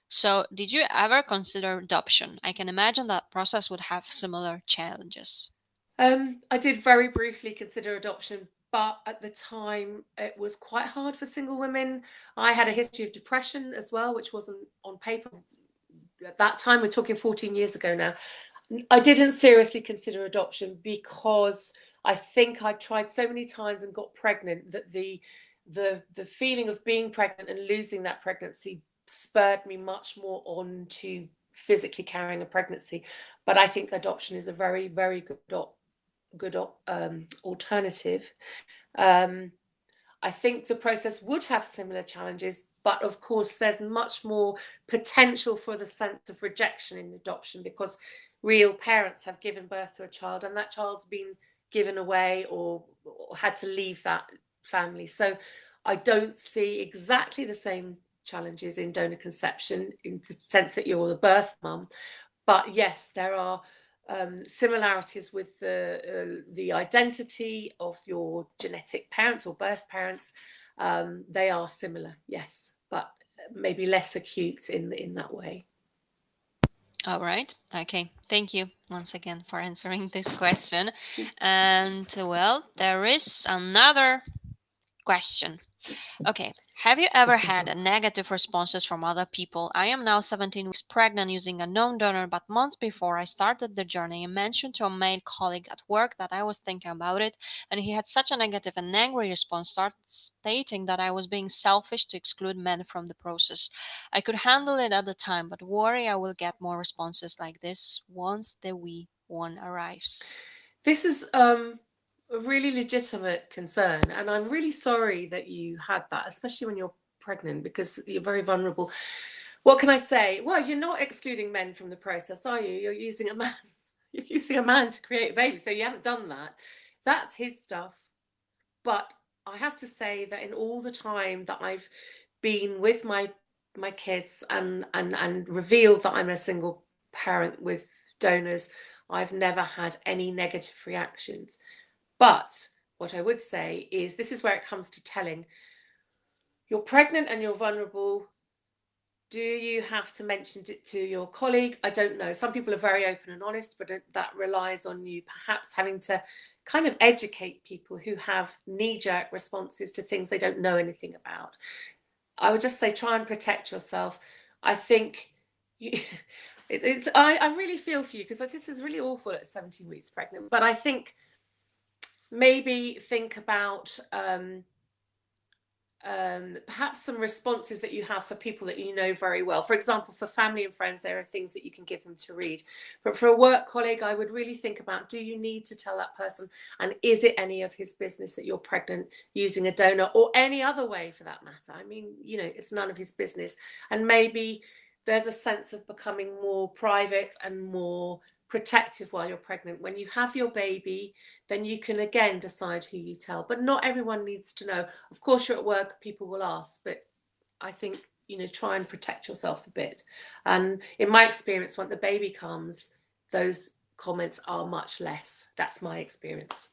So, did you ever consider adoption? I can imagine that process would have similar challenges. I did very briefly consider adoption, but at the time it was quite hard for single women. I had a history of depression as well, which wasn't on paper at that time. We're talking 14 years ago now. I didn't seriously consider adoption because I think I tried so many times and got pregnant that the feeling of being pregnant and losing that pregnancy spurred me much more on to physically carrying a pregnancy. But I think adoption is a very, very good alternative. I think the process would have similar challenges, but of course there's much more potential for the sense of rejection in adoption, because real parents have given birth to a child and that child's been given away or had to leave that family. So I don't see exactly the same challenges in donor conception in the sense that you're the birth mum. But yes, there are similarities with the identity of your genetic parents or birth parents. They are similar, yes, but maybe less acute in that way. All right. Okay. Thank you once again for answering this question. And well, there is another question. Okay. Have you ever had negative responses from other people? I am now 17 weeks pregnant using a known donor, but months before I started the journey, I mentioned to a male colleague at work that I was thinking about it, and he had such a negative and angry response, stating that I was being selfish to exclude men from the process. I could handle it at the time, but worry I will get more responses like this once the wee one arrives. This is a really legitimate concern, and I'm really sorry that you had that, especially when you're pregnant, because you're very vulnerable. What can I say? Well, you're not excluding men from the process, are you? You're using a man. You're using a man to create a baby, so you haven't done that. That's his stuff. But I have to say that in all the time that I've been with my kids and revealed that I'm a single parent with donors, I've never had any negative reactions. But what I would say is, this is where it comes to telling. You're pregnant and you're vulnerable. Do you have to mention it to your colleague? I don't know. Some people are very open and honest, but that relies on you perhaps having to kind of educate people who have knee-jerk responses to things they don't know anything about. I would just say, try and protect yourself. I think I really feel for you, because this is really awful at 17 weeks pregnant. But I think maybe think about perhaps some responses that you have for people that you know very well. For example, for family and friends, there are things that you can give them to read. But for a work colleague, I would really think about, do you need to tell that person? And is it any of his business that you're pregnant using a donor, or any other way for that matter? I mean, it's none of his business. And maybe there's a sense of becoming more private and more protective while you're pregnant. When you have your baby, then you can again decide who you tell. But not everyone needs to know. Of course, you're at work, people will ask, but I think, try and protect yourself a bit. And in my experience, when the baby comes, those comments are much less. That's my experience.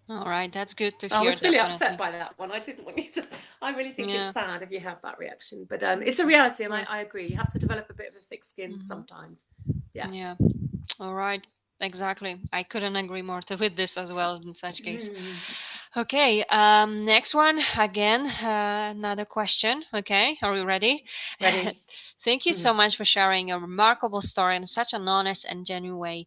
All right, that's good to hear. I was really definitely upset by that one. I didn't want you to. I really think Yeah. it's sad if you have that reaction, but it's a reality, and I agree. You have to develop a bit of a thick skin sometimes. Yeah. All right. Exactly. I couldn't agree more with this as well in such case. Okay. Next one. Again, another question. Okay. Are we ready? Ready. Thank you so much for sharing a remarkable story in such an honest and genuine way.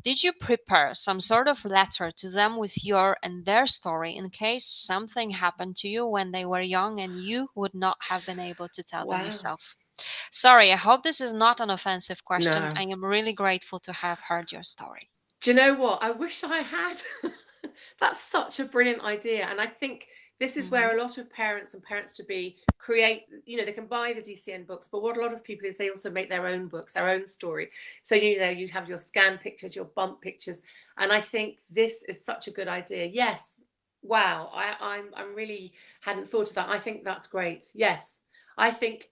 Did you prepare some sort of letter to them with your and their story in case something happened to you when they were young and you would not have been able to tell them yourself? Sorry, I hope this is not an offensive question. No. I am really grateful to have heard your story. Do you know what? I wish I had. That's such a brilliant idea. And I think this is where a lot of parents and parents-to-be create, they can buy the DCN books, but what a lot of people is they also make their own books, their own story. So, you have your scan pictures, your bump pictures. And I think this is such a good idea. Yes. Wow. I'm really hadn't thought of that. I think that's great. Yes. I think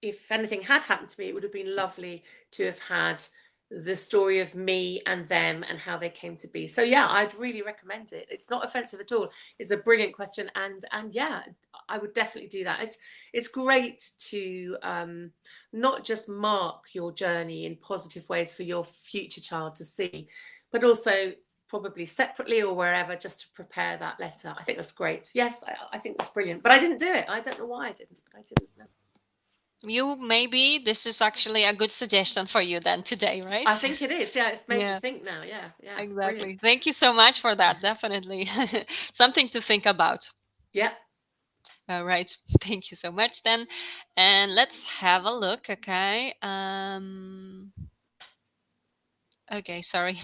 if anything had happened to me, it would have been lovely to have had the story of me and them and how they came to be. So yeah, I'd really recommend it. It's not offensive at all. It's a brilliant question, and yeah, I would definitely do that. It's great to not just mark your journey in positive ways for your future child to see, but also probably separately or wherever, just to prepare that letter. I think that's great. Yes, I think that's brilliant. But I didn't do it. I don't know why I didn't, but I didn't know. Maybe this is actually a good suggestion for you then today, right? I think it is. Yeah, it's made me think now. Yeah, exactly. Brilliant. Thank you so much for that. Definitely something to think about. Yeah. All right. Thank you so much then. And let's have a look. Okay. Okay, sorry.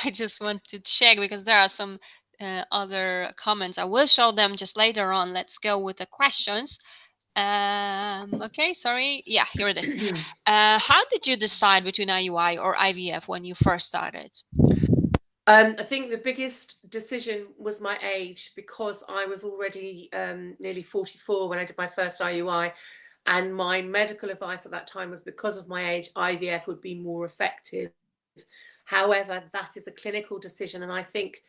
I just want to check because there are some other comments. I will show them just later on. Let's go with the questions. Okay, sorry. Yeah, here it is. How did you decide between IUI or IVF when you first started? I think the biggest decision was my age, because I was already nearly 44 when I did my first IUI. And my medical advice at that time was, because of my age, IVF would be more effective. However, that is a clinical decision. And I think,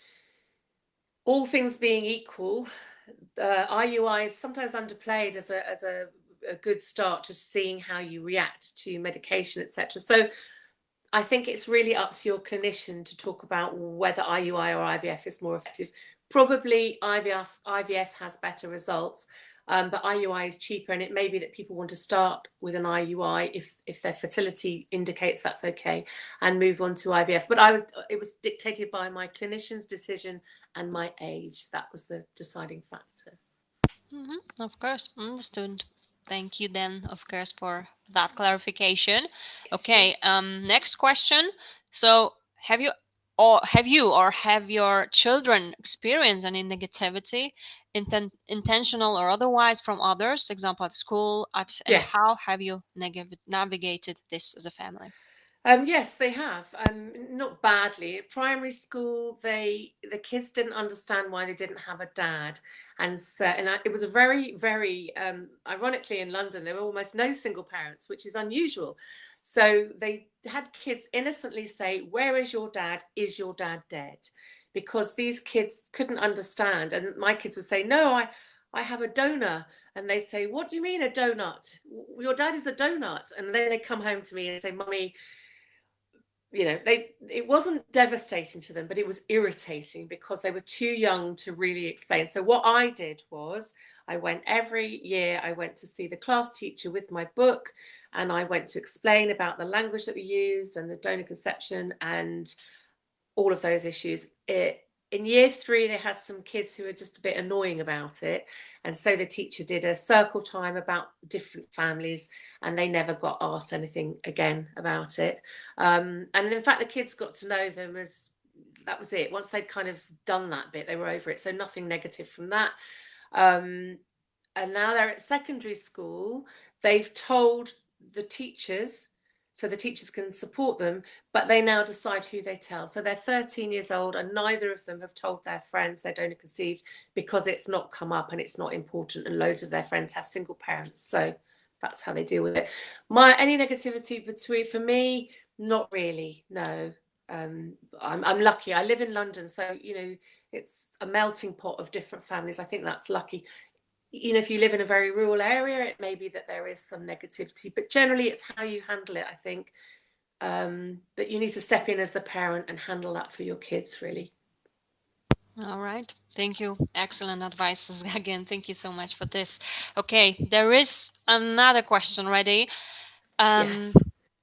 all things being equal, IUI is sometimes underplayed as a good start to seeing how you react to medication, etc. So I think it's really up to your clinician to talk about whether IUI or IVF is more effective. Probably IVF has better results, but IUI is cheaper, and it may be that people want to start with an IUI if their fertility indicates that's okay, and move on to IVF. But it was dictated by my clinician's decision and my age. That was the deciding factor. Of course, understood. Thank you then, of course, for that clarification. Okay, next question. So, have you or have your children experienced any negativity, intentional or otherwise, from others, example at school, and how have you navigated this as a family? Yes, they have. Not badly. At primary school, the kids didn't understand why they didn't have a dad, and it was a very, very ironically, in London there were almost no single parents, which is unusual. So they had kids innocently say, "Where is your dad? Is your dad dead?" Because these kids couldn't understand, and my kids would say, "No, I have a donor." And they'd say, "What do you mean a donut? Your dad is a donut." And then they come home to me and say, "Mummy, it wasn't devastating to them, but it was irritating because they were too young to really explain. So what I did was every year I went to see the class teacher with my book, and I went to explain about the language that we used and the donor conception and all of those issues. In year 3, they had some kids who were just a bit annoying about it. And so the teacher did a circle time about different families, and they never got asked anything again about it. And in fact, the kids got to know them as that was it. Once they'd kind of done that bit, they were over it. So nothing negative from that. And now they're at secondary school. They've told the teachers, so the teachers can support them, but they now decide who they tell. So they're 13 years old, and neither of them have told their friends they're donor conceived because it's not come up and it's not important, and loads of their friends have single parents. So that's how they deal with it. Any negativity for me, not really, no. I'm lucky. I live in London, so it's a melting pot of different families. I think that's lucky. If you live in a very rural area, it may be that there is some negativity, but generally it's how you handle it, I think. But you need to step in as the parent and handle that for your kids, really. All right. Thank you. Excellent advice. Again, thank you so much for this. Okay, there is another question ready. Yes.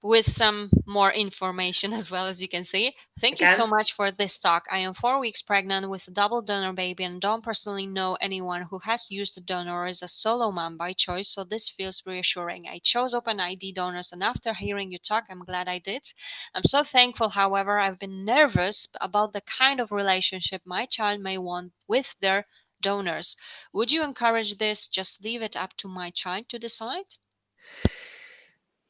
With some more information as well, as you can see. Thank you so much for this talk. I am 4 weeks pregnant with a double donor baby and don't personally know anyone who has used a donor or is a solo mom by choice, so this feels reassuring. I chose open ID donors, and after hearing you talk, I'm glad I did. I'm so thankful. However, I've been nervous about the kind of relationship my child may want with their donors. Would you encourage this? Just leave it up to my child to decide?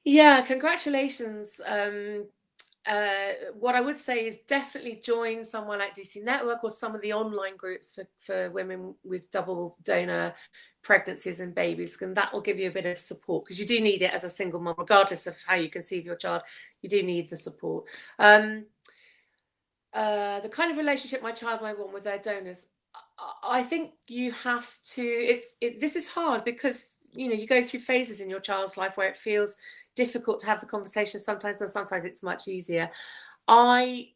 Yeah, congratulations. What I would say is definitely join somewhere like DC Network or some of the online groups for women with double donor pregnancies and babies, and that will give you a bit of support, because you do need it as a single mom, regardless of how you conceive your child. You do need the support. The kind of relationship my child might want with their donors, I think you have to. This is hard because you go through phases in your child's life where it feels difficult to have the conversation sometimes, and sometimes it's much easier. I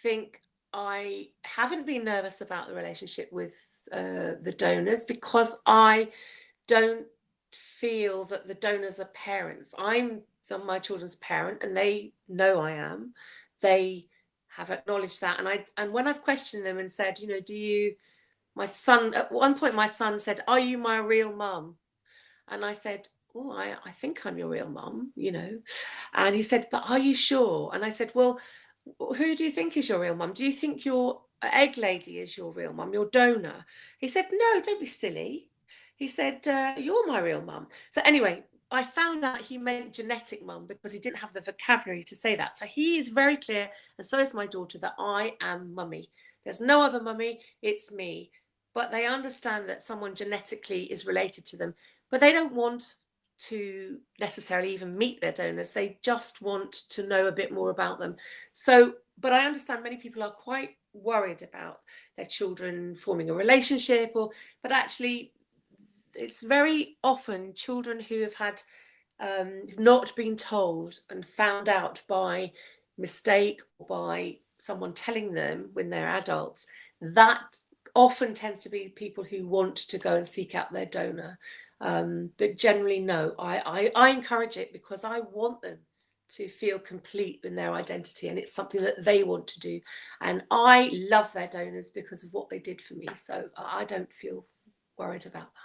think I haven't been nervous about the relationship with the donors because I don't feel that the donors are parents. I'm my children's parent, and they know I am. They have acknowledged that, and when I've questioned them and said, do you, my son, at one point my son said, "Are you my real mum?" And I said, "Oh, I think I'm your real mum, And he said, "But are you sure?" And I said, "Well, who do you think is your real mum? Do you think your egg lady is your real mum, your donor?" He said, "No, don't be silly." He said, "You're my real mum." So anyway, I found out he meant genetic mum because he didn't have the vocabulary to say that. So he is very clear, and so is my daughter, that I am mummy. There's no other mummy, it's me. But they understand that someone genetically is related to them, but they don't want to necessarily even meet their donors. They just want to know a bit more about them. So, but I understand many people are quite worried about their children forming a relationship, but actually it's very often children who have had not been told and found out by mistake or by someone telling them when they're adults. That often tends to be people who want to go and seek out their donor. But generally, no, I encourage it because I want them to feel complete in their identity, and it's something that they want to do. And I love their donors because of what they did for me. So I don't feel worried about that.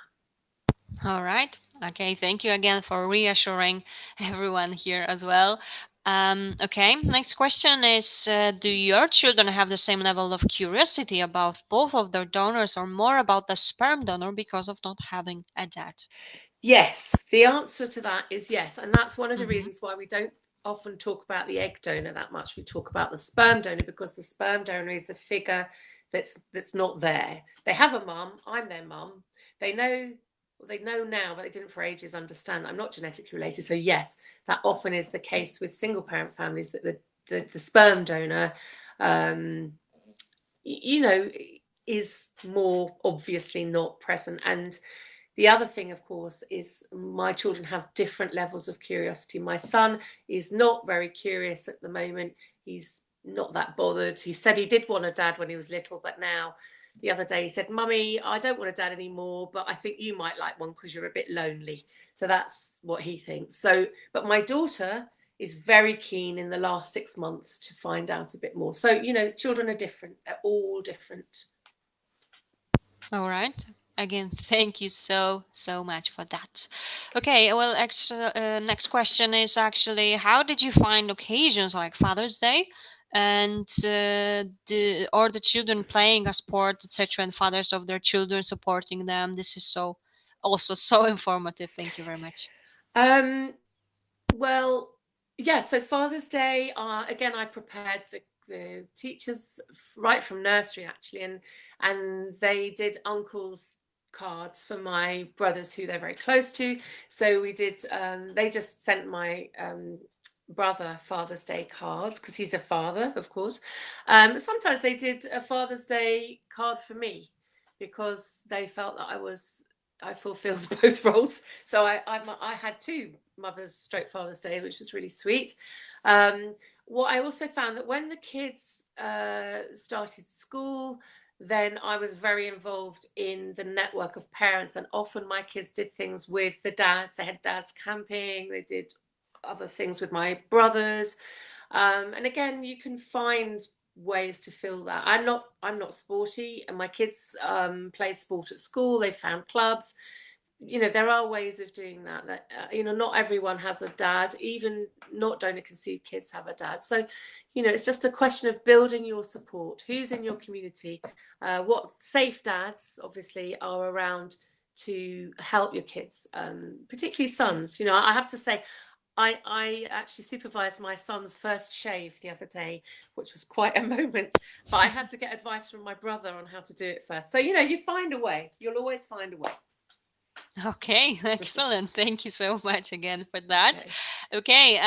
All right. Okay. Thank you again for reassuring everyone here as well. Okay. Next question is, do your children have the same level of curiosity about both of their donors, or more about the sperm donor because of not having a dad? Yes. The answer to that is yes. And that's one of the reasons why we don't often talk about the egg donor that much. We talk about the sperm donor because the sperm donor is the figure that's not there. They have a mum. I'm their mum. They know now, but they didn't for ages understand I'm not genetically related. So yes, that often is the case with single parent families, that the sperm donor, is more obviously not present. And The other thing, of course, is my children have different levels of curiosity. My son is not very curious at the moment. He's not that bothered. He said he did want a dad when he was little, but now the other day he said, Mummy, I don't want a dad anymore, but I think you might like one because you're a bit lonely. So that's what he thinks. So, but my daughter is very keen in the last 6 months to find out a bit more. So, children are different. They're all different. All right. Again, thank you so much for that. Okay, well, next question is actually, how did you find occasions like Father's Day and the children playing a sport, etc., and fathers of their children supporting them? This is also so informative. Thank you very much. Well, yeah. So Father's Day, again, I prepared the teachers right from nursery actually, and they did uncles cards for my brothers who they're very close to. So we did. They just sent my brother Father's Day cards because he's a father, of course. Sometimes they did a Father's Day card for me because they felt that I fulfilled both roles. So I had two Mother's stroke Father's Day, which was really sweet. What I also found that when the kids started school, then I was very involved in the network of parents, and often my kids did things with the dads. They had dads camping, they did other things with my brothers. And again, you can find ways to fill that. I'm not sporty, and my kids play sport at school. They found clubs. There are ways of doing that. Not everyone has a dad. Even not donor conceived kids have a dad. So, it's just a question of building your support. Who's in your community? What safe dads, obviously, are around to help your kids, particularly sons. I have to say, I actually supervised my son's first shave the other day, which was quite a moment, but I had to get advice from my brother on how to do it first. So, you find a way. You'll always find a way. Okay, excellent. Thank you so much again for that. Okay,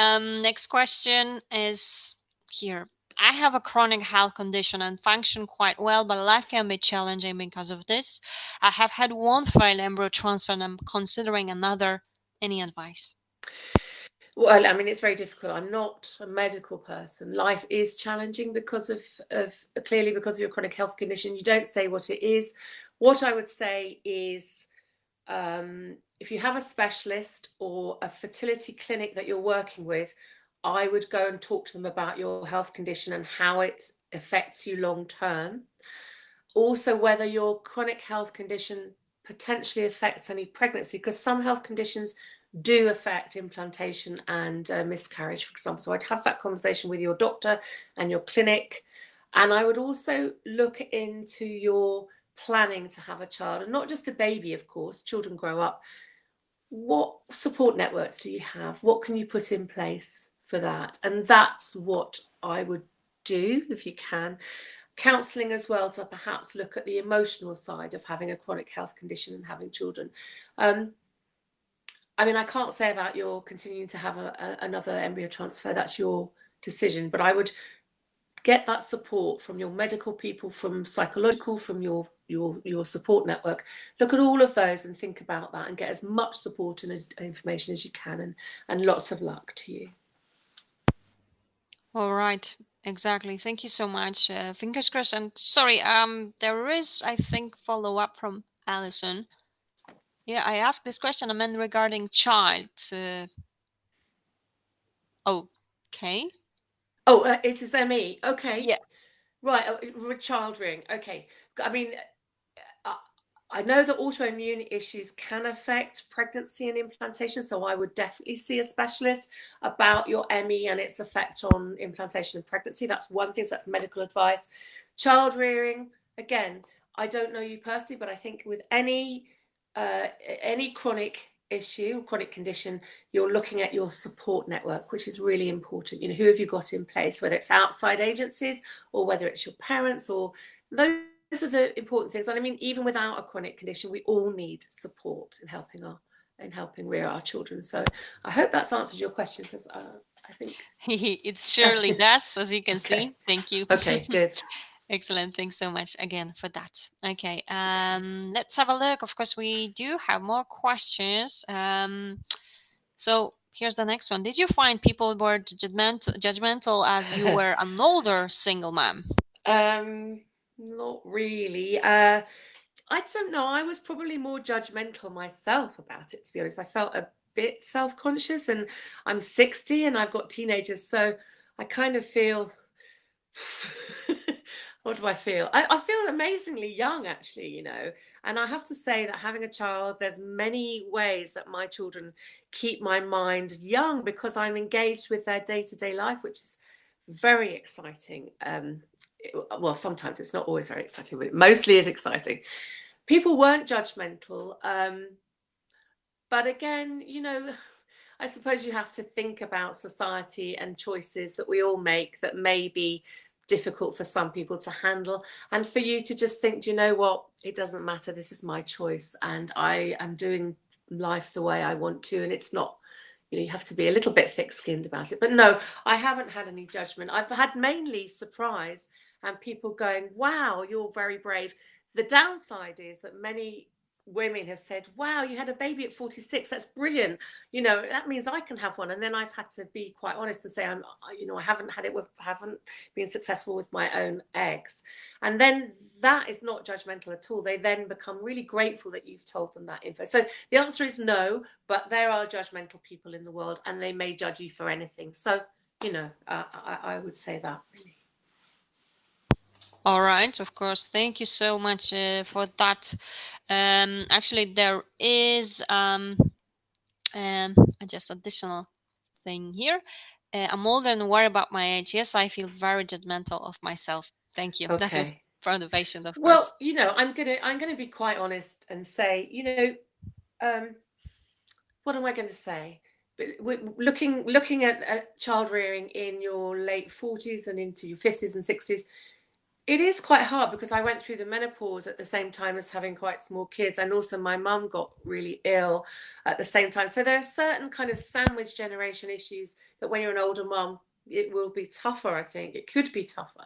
next question is here. I have a chronic health condition and function quite well, but life can be challenging because of this. I have had one failed embryo transfer and I'm considering another. Any advice? Well, I mean, it's very difficult. I'm not a medical person. Life is challenging because of clearly because of your chronic health condition. You don't say what it is. What I would say is, if you have a specialist or a fertility clinic that you're working with, I would go and talk to them about your health condition and how it affects you long term. Also, whether your chronic health condition potentially affects any pregnancy, because some health conditions do affect implantation and miscarriage, for example. So I'd have that conversation with your doctor and your clinic. And I would also look into your planning to have a child, and not just a baby, of course. Children grow up. What support networks do you have? What can you put in place for that? And that's what I would do if you can. Counselling as well, to perhaps look at the emotional side of having a chronic health condition and having children. I mean, I can't say about your continuing to have another embryo transfer. That's your decision. But I would get that support from your medical people, from psychological, from your support network. Look at all of those and think about that and get as much support and information as you can. And lots of luck to you. All right. Exactly. Thank you so much. Fingers crossed. And sorry, there is, I think, follow up from Alison. Yeah, I asked this question, I meant regarding child. Okay. Oh, it is ME. Okay. Yeah. Right. Child ring. Okay. I mean, I know that autoimmune issues can affect pregnancy and implantation, so I would definitely see a specialist about your ME and its effect on implantation and pregnancy. That's one thing, so that's medical advice. Child rearing, again, I don't know you personally, but I think with any chronic issue, chronic condition, you're looking at your support network, which is really important. Who have you got in place, whether it's outside agencies or whether it's your parents, or those are the important things. And I mean, even without a chronic condition, we all need support in helping rear our children. So I hope that's answered your question, because I think it surely does, as you can see. Thank you. Okay, good. Excellent. Thanks so much again for that. Okay. Let's have a look. Of course, we do have more questions. So here's the next one. Did you find people were judgmental as you were an older single mom? Not really. I don't know. I was probably more judgmental myself about it, to be honest. I felt a bit self-conscious, and I'm 60 and I've got teenagers, so I kind of feel what do I feel? I feel amazingly young, actually, and I have to say that having a child, there's many ways that my children keep my mind young because I'm engaged with their day-to-day life, which is very exciting. Well, sometimes it's not always very exciting, but it mostly is exciting. People weren't judgmental, but again, I suppose you have to think about society and choices that we all make that may be difficult for some people to handle, and for you to just think, do you know what, it doesn't matter, this is my choice and I am doing life the way I want to, and it's not, you have to be a little bit thick-skinned about it. But no, I haven't had any judgment. I've had mainly surprise and people going, wow, you're very brave. The downside is that many women have said, wow, you had a baby at 46, that's brilliant, that means I can have one. And then I've had to be quite honest and say, I haven't been successful with my own eggs. And then that is not judgmental at all. They then become really grateful that you've told them that info. So the answer is no, but there are judgmental people in the world and they may judge you for anything. So I would say that, really. All right, of course. Thank you so much for that. Actually, there is just additional thing here. I'm older and worry about my age. Yes, I feel very judgmental of myself. Thank you. That was Okay. from the patient, of Well, course. I'm gonna be quite honest and say, what am I going to say? But looking at child rearing in your late 40s and into your 50s and 60s, it is quite hard because I went through the menopause at the same time as having quite small kids, and also my mum got really ill at the same time. So there are certain kind of sandwich generation issues that when you're an older mum, it will be tougher. I think it could be tougher.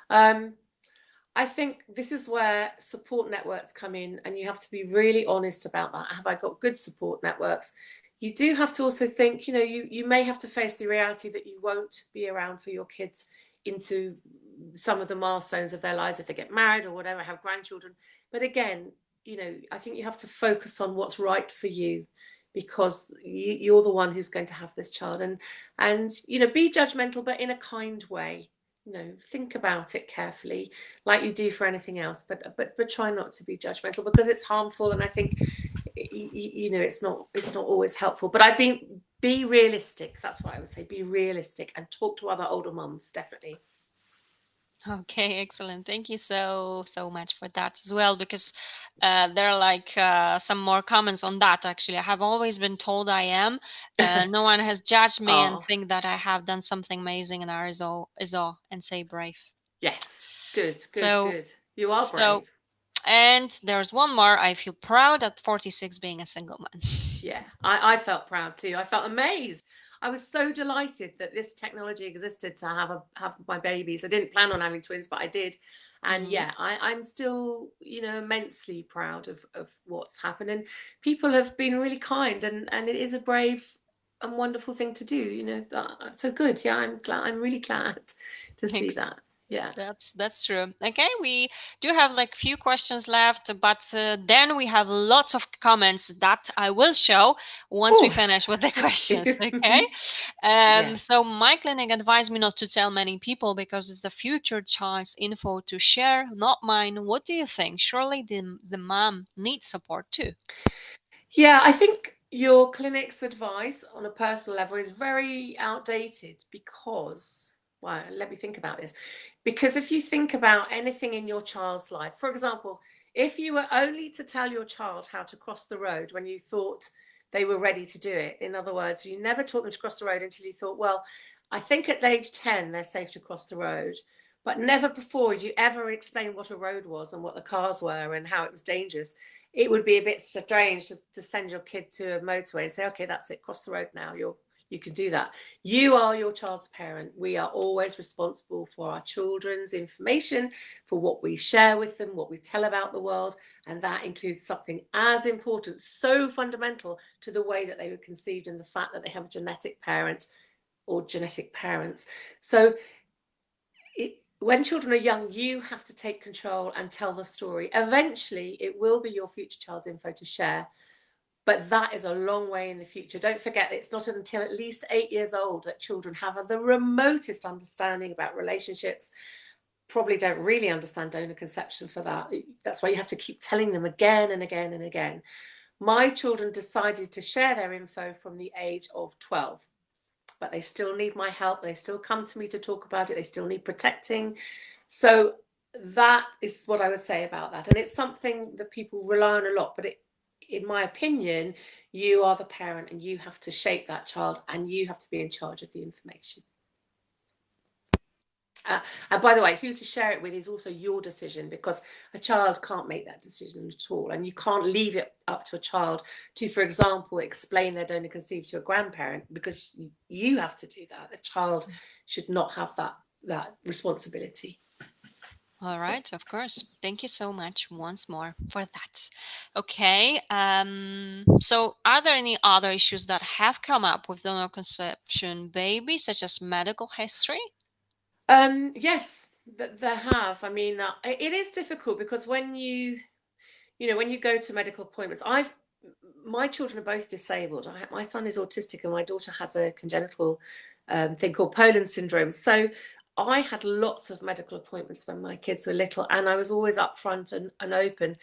I think this is where support networks come in, and you have to be really honest about that. Have I got good support networks? You do have to also think, you may have to face the reality that you won't be around for your kids into some of the milestones of their lives if they get married or whatever, have grandchildren. But again, I think you have to focus on what's right for you, because you're the one who's going to have this child, and be judgmental, but in a kind way. Think about it carefully, like you do for anything else, but try not to be judgmental, because it's harmful, and I think it's not always helpful. But be realistic. That's what I would say. Be realistic and talk to other older mums, definitely. Okay, excellent. Thank you so much for that as well, because there are like some more comments on that. Actually, I have always been told I am. No one has judged me and think that I have done something amazing, and I is all and say brave. Yes, good. You are brave. So, and there's one more. I feel proud at 46 being a single man. Yeah, I felt proud too. I felt amazed. I was so delighted that this technology existed to have my babies. I didn't plan on having twins, but I did. And yeah, I'm still, immensely proud of what's happened. And people have been really kind, and it is a brave and wonderful thing to do, so good. Yeah, I'm really glad to see that. Yeah, that's true. Okay, we do have like few questions left, but then we have lots of comments that I will show once we finish with the questions. Okay. So my clinic advised me not to tell many people because it's the future child's info to share, not mine. What do you think? Surely the mom needs support too. Yeah, I think your clinic's advice on a personal level is very outdated because, well, let me think about this. Because if you think about anything in your child's life, for example, if you were only to tell your child how to cross the road when you thought they were ready to do it, in other words, you never taught them to cross the road until you thought, well, I think at age 10 they're safe to cross the road, but never before did you ever explain what a road was and what the cars were and how it was dangerous. It would be a bit strange to send your kid to a motorway and say, okay, that's it, cross the road now, you're you can do that. You are your child's parent. We are always responsible for our children's information, for what we share with them, what we tell about the world, and that includes something as important, so fundamental to the way that they were conceived, and the fact that they have a genetic parent or genetic parents. So when children are young, you have to take control and tell the story. Eventually, it will be your future child's info to share, but that is a long way in the future. Don't forget, it's not until at least 8 years old that children have the remotest understanding about relationships, probably don't really understand donor conception for that. That's why you have to keep telling them again and again and again. My children decided to share their info from the age of 12. But they still need my help. They still come to me to talk about it. They still need protecting. So that is what I would say about that. And it's something that people rely on a lot. But in my opinion, you are the parent and you have to shape that child and you have to be in charge of the information. And by the way, who to share it with is also your decision, because a child can't make that decision at all. And you can't leave it up to a child to, for example, explain their donor conceived to a grandparent, because you have to do that. The child should not have that responsibility. All right, of course. Thank you so much once more for that. Okay, so are there any other issues that have come up with donor conception babies, such as medical history? Yes, there have. I mean, it is difficult because when you go to medical appointments, my children are both disabled. My son is autistic and my daughter has a congenital thing called Poland syndrome. So I had lots of medical appointments when my kids were little, and I was always upfront and open.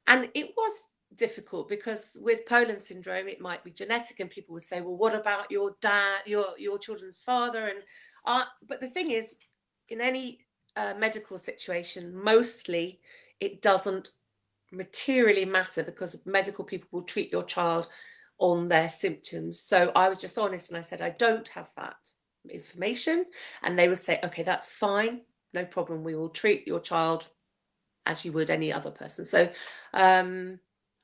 And it was difficult because with Poland syndrome, it might be genetic, and people would say, well, what about your dad, your children's father? And but the thing is, in any medical situation, mostly it doesn't materially matter, because medical people will treat your child on their symptoms. So I was just honest and I said, I don't have that information. And they would say, okay, that's fine, no problem, we will treat your child as you would any other person.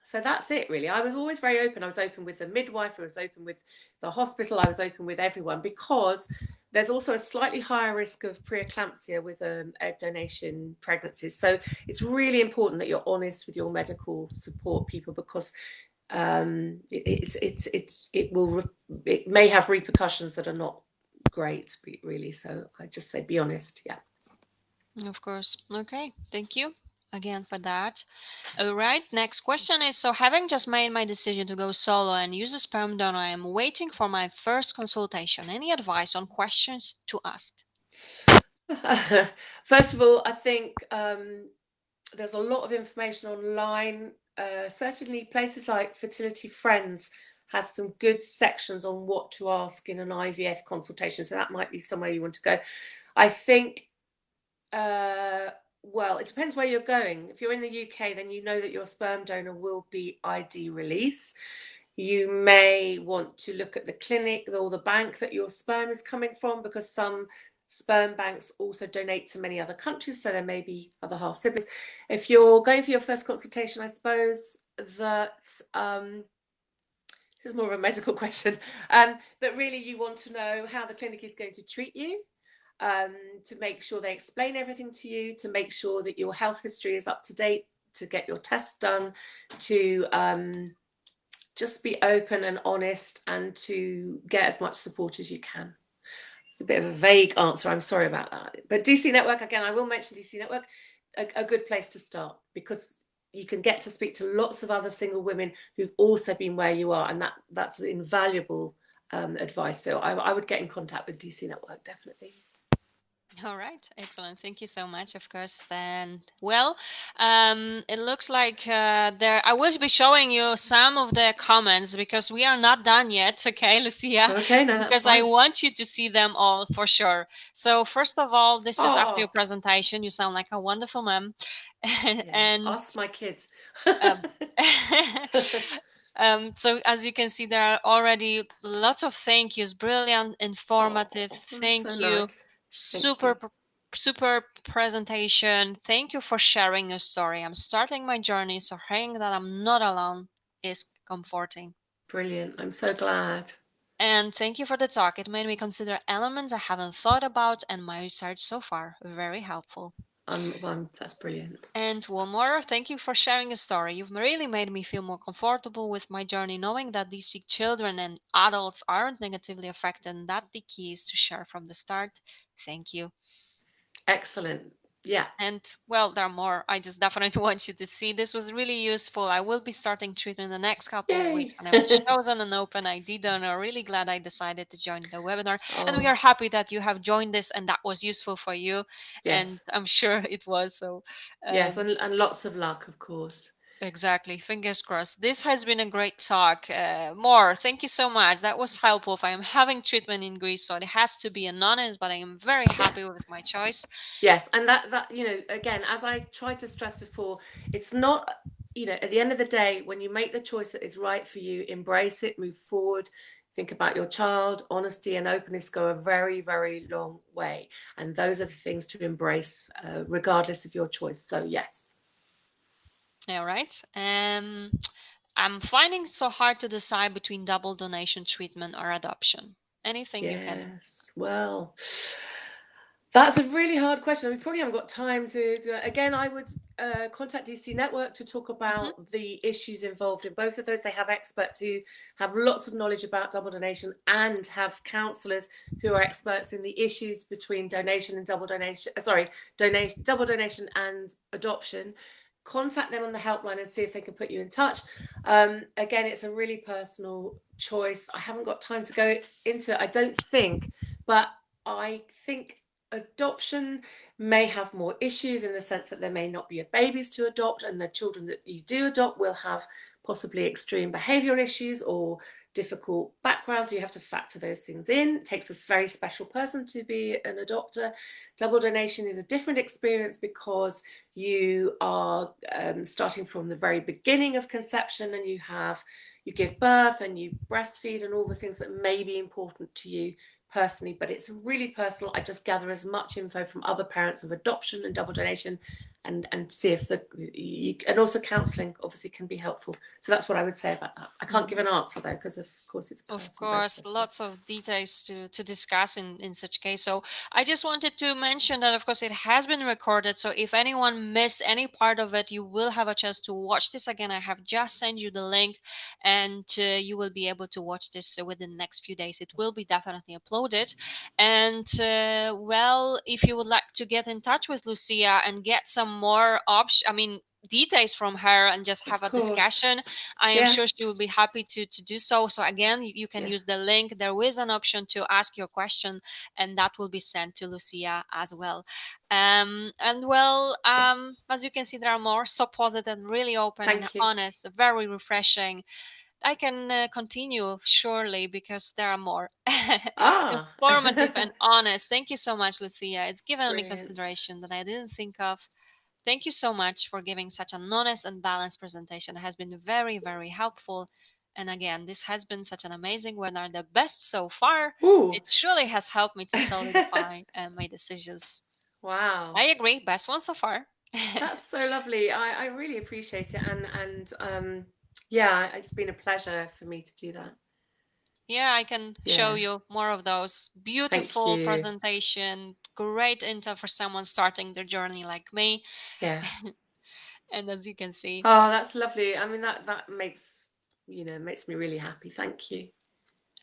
So that's it, really. I was always very open. I was open with the midwife, I was open with the hospital, I was open with everyone, because there's also a slightly higher risk of preeclampsia with egg donation pregnancies. So it's really important that you're honest with your medical support people, because it may have repercussions that are not great, really. So I just say be honest. Yeah. Of course. Okay, thank you again for that. All right, next question is, so having just made my decision to go solo and use a sperm donor, I am waiting for my first consultation. Any advice on questions to ask? First of all, I think there's a lot of information online. Certainly places like Fertility Friends has some good sections on what to ask in an IVF consultation. So that might be somewhere you want to go. I think well, it depends where you're going. If you're in the UK, then you know that your sperm donor will be ID release. You may want to look at the clinic or the bank that your sperm is coming from, because some sperm banks also donate to many other countries, so there may be other half siblings. If you're going for your first consultation, I suppose that this is more of a medical question, but really you want to know how the clinic is going to treat you, to make sure they explain everything to you, to make sure that your health history is up to date, to get your tests done, to just be open and honest, and to get as much support as you can. It's a bit of a vague answer, I'm sorry about that. But DC Network, again, I will mention DC Network, a good place to start, because you can get to speak to lots of other single women who've also been where you are, and that's invaluable advice. So I would get in contact with DC Network, definitely. All right, excellent. Thank you so much, of course. And well, it looks like I will be showing you some of the comments, because we are not done yet. Okay, Lucia. Okay, no, that's because fine. I want you to see them all for sure. So first of all, this is after your presentation. You sound like a wonderful mom. And ask my kids. So as you can see, there are already lots of thank yous. Brilliant, informative. Thank so you. Nice. Super presentation. Thank you for sharing your story. I'm starting my journey, so hearing that I'm not alone is comforting. Brilliant. I'm so glad. And thank you for the talk. It made me consider elements I haven't thought about, and my research so far very helpful. That's brilliant. And one more, thank you for sharing your story. You've really made me feel more comfortable with my journey, knowing that these sick children and adults aren't negatively affected, and that the key is to share from the start. Thank you. Excellent. Yeah. And well, there are more. I just definitely want you to see. This was really useful. I will be starting treatment in the next couple of weeks, Yay. and I've chosen an open ID donor. Really glad I decided to join the webinar. And we Oh, are happy that you have joined this and that was useful for you. And yes. I'm sure it was. So Yes, um, and lots of luck, of course. exactly. Fingers crossed. This has been a great talk. More. Thank you so much. That was helpful. I am having treatment in Greece, so it has to be anonymous, but I am very happy with my choice. Yes, and that again, as I tried to stress before, it's not, at the end of the day, when you make the choice that is right for you, embrace it, move forward, think about your child. Honesty and openness go a very, very long way, and those are the things to embrace, regardless of your choice. So yes. All right. I'm finding it so hard to decide between double donation treatment or adoption. Anything you can. Yes. Well, that's a really hard question. We probably haven't got time to do it. Again, I would contact DC Network to talk about the issues involved in both of those. They have experts who have lots of knowledge about double donation and have counsellors who are experts in the issues between donation and double donation. Double donation and adoption. Contact them on the helpline and see if they can put you in touch. Again, it's a really personal choice. I haven't got time to go into it, I don't think, but I think adoption may have more issues in the sense that there may not be babies to adopt, and the children that you do adopt will have possibly extreme behavioural issues or difficult backgrounds. You have to factor those things in. It takes a very special person to be an adopter. Double donation is a different experience because you are starting from the very beginning of conception, and you give birth and you breastfeed and all the things that may be important to you personally, but it's really personal. I just gather as much info from other parents of adoption and double donation, and see if and also counselling obviously can be helpful. So that's what I would say about that. I can't give an answer though, because of course it's personal. Of course, lots of details to discuss in such case. So I just wanted to mention that, of course, it has been recorded. So if anyone missed any part of it, you will have a chance to watch this again. I have just sent you the link, and you will be able to watch this within the next few days. It will be definitely uploaded. And well, if you would like to get in touch with Lucia and get some more details from her and just have a discussion, I am sure she will be happy to do so. So again, you can use the link. There is an option to ask your question, and that will be sent to Lucia as well. And well, as you can see, there are more so positive and really open and honest, very refreshing. I can continue surely because there are more informative and honest. Thank you so much, Lucia. It's given me consideration that I didn't think of. Thank you so much for giving such an honest and balanced presentation. It has been very, very helpful. And again, this has been such an amazing webinar, the best so far. It surely has helped me to solidify my decisions. Wow. I agree. Best one so far. That's so lovely. I really appreciate it. And yeah, it's been a pleasure for me to do that. Yeah, I can show you more of those. Beautiful presentation, great info for someone starting their journey like me. Yeah. And as you can see. Oh, that's lovely. I mean, that makes me really happy. Thank you.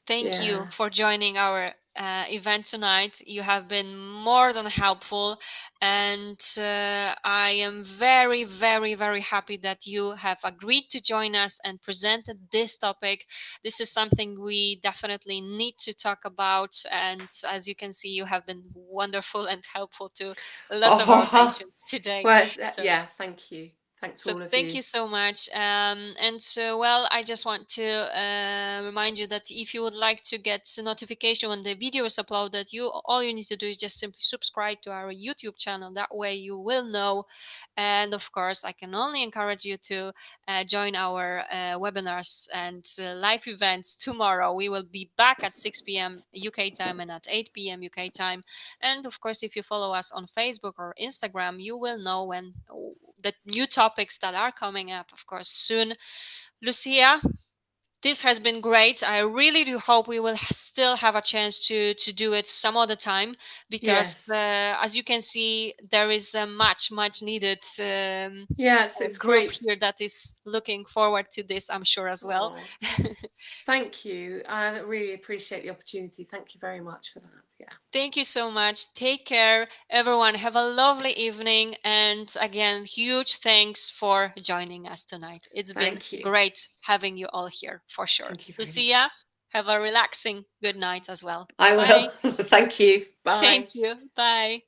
Thank you for joining our event tonight. You have been more than helpful, and I am very, very, very happy that you have agreed to join us and presented this topic. This is something we definitely need to talk about, and as you can see, you have been wonderful and helpful to lots of our patients today. Well, yeah, thank you. Thanks So all of you. Thank you so much. And so, well, I just want to remind you that if you would like to get notification when the video is uploaded, all you need to do is just simply subscribe to our YouTube channel. That way you will know. And of course, I can only encourage you to join our webinars and live events tomorrow. We will be back at 6 p.m. UK time and at 8 p.m. UK time. And of course, if you follow us on Facebook or Instagram, you will know when the new topics that are coming up, of course, soon. Lucia, This has been great. I really do hope we will still have a chance to do it some other time, because Yes. as you can see, there is a much needed Yes, it's group great. here that is looking forward to this, I'm sure, as well. Oh, thank you. I really appreciate the opportunity. Thank you very much for that. Yeah. Thank you so much. Take care, everyone. Have a lovely evening. And again, huge thanks for joining us tonight. It's been Thank you. great having you all here, for sure. Thank you very Lucia, much. have a relaxing good night as well. I Bye. will. Thank you. Bye. Thank you. Bye.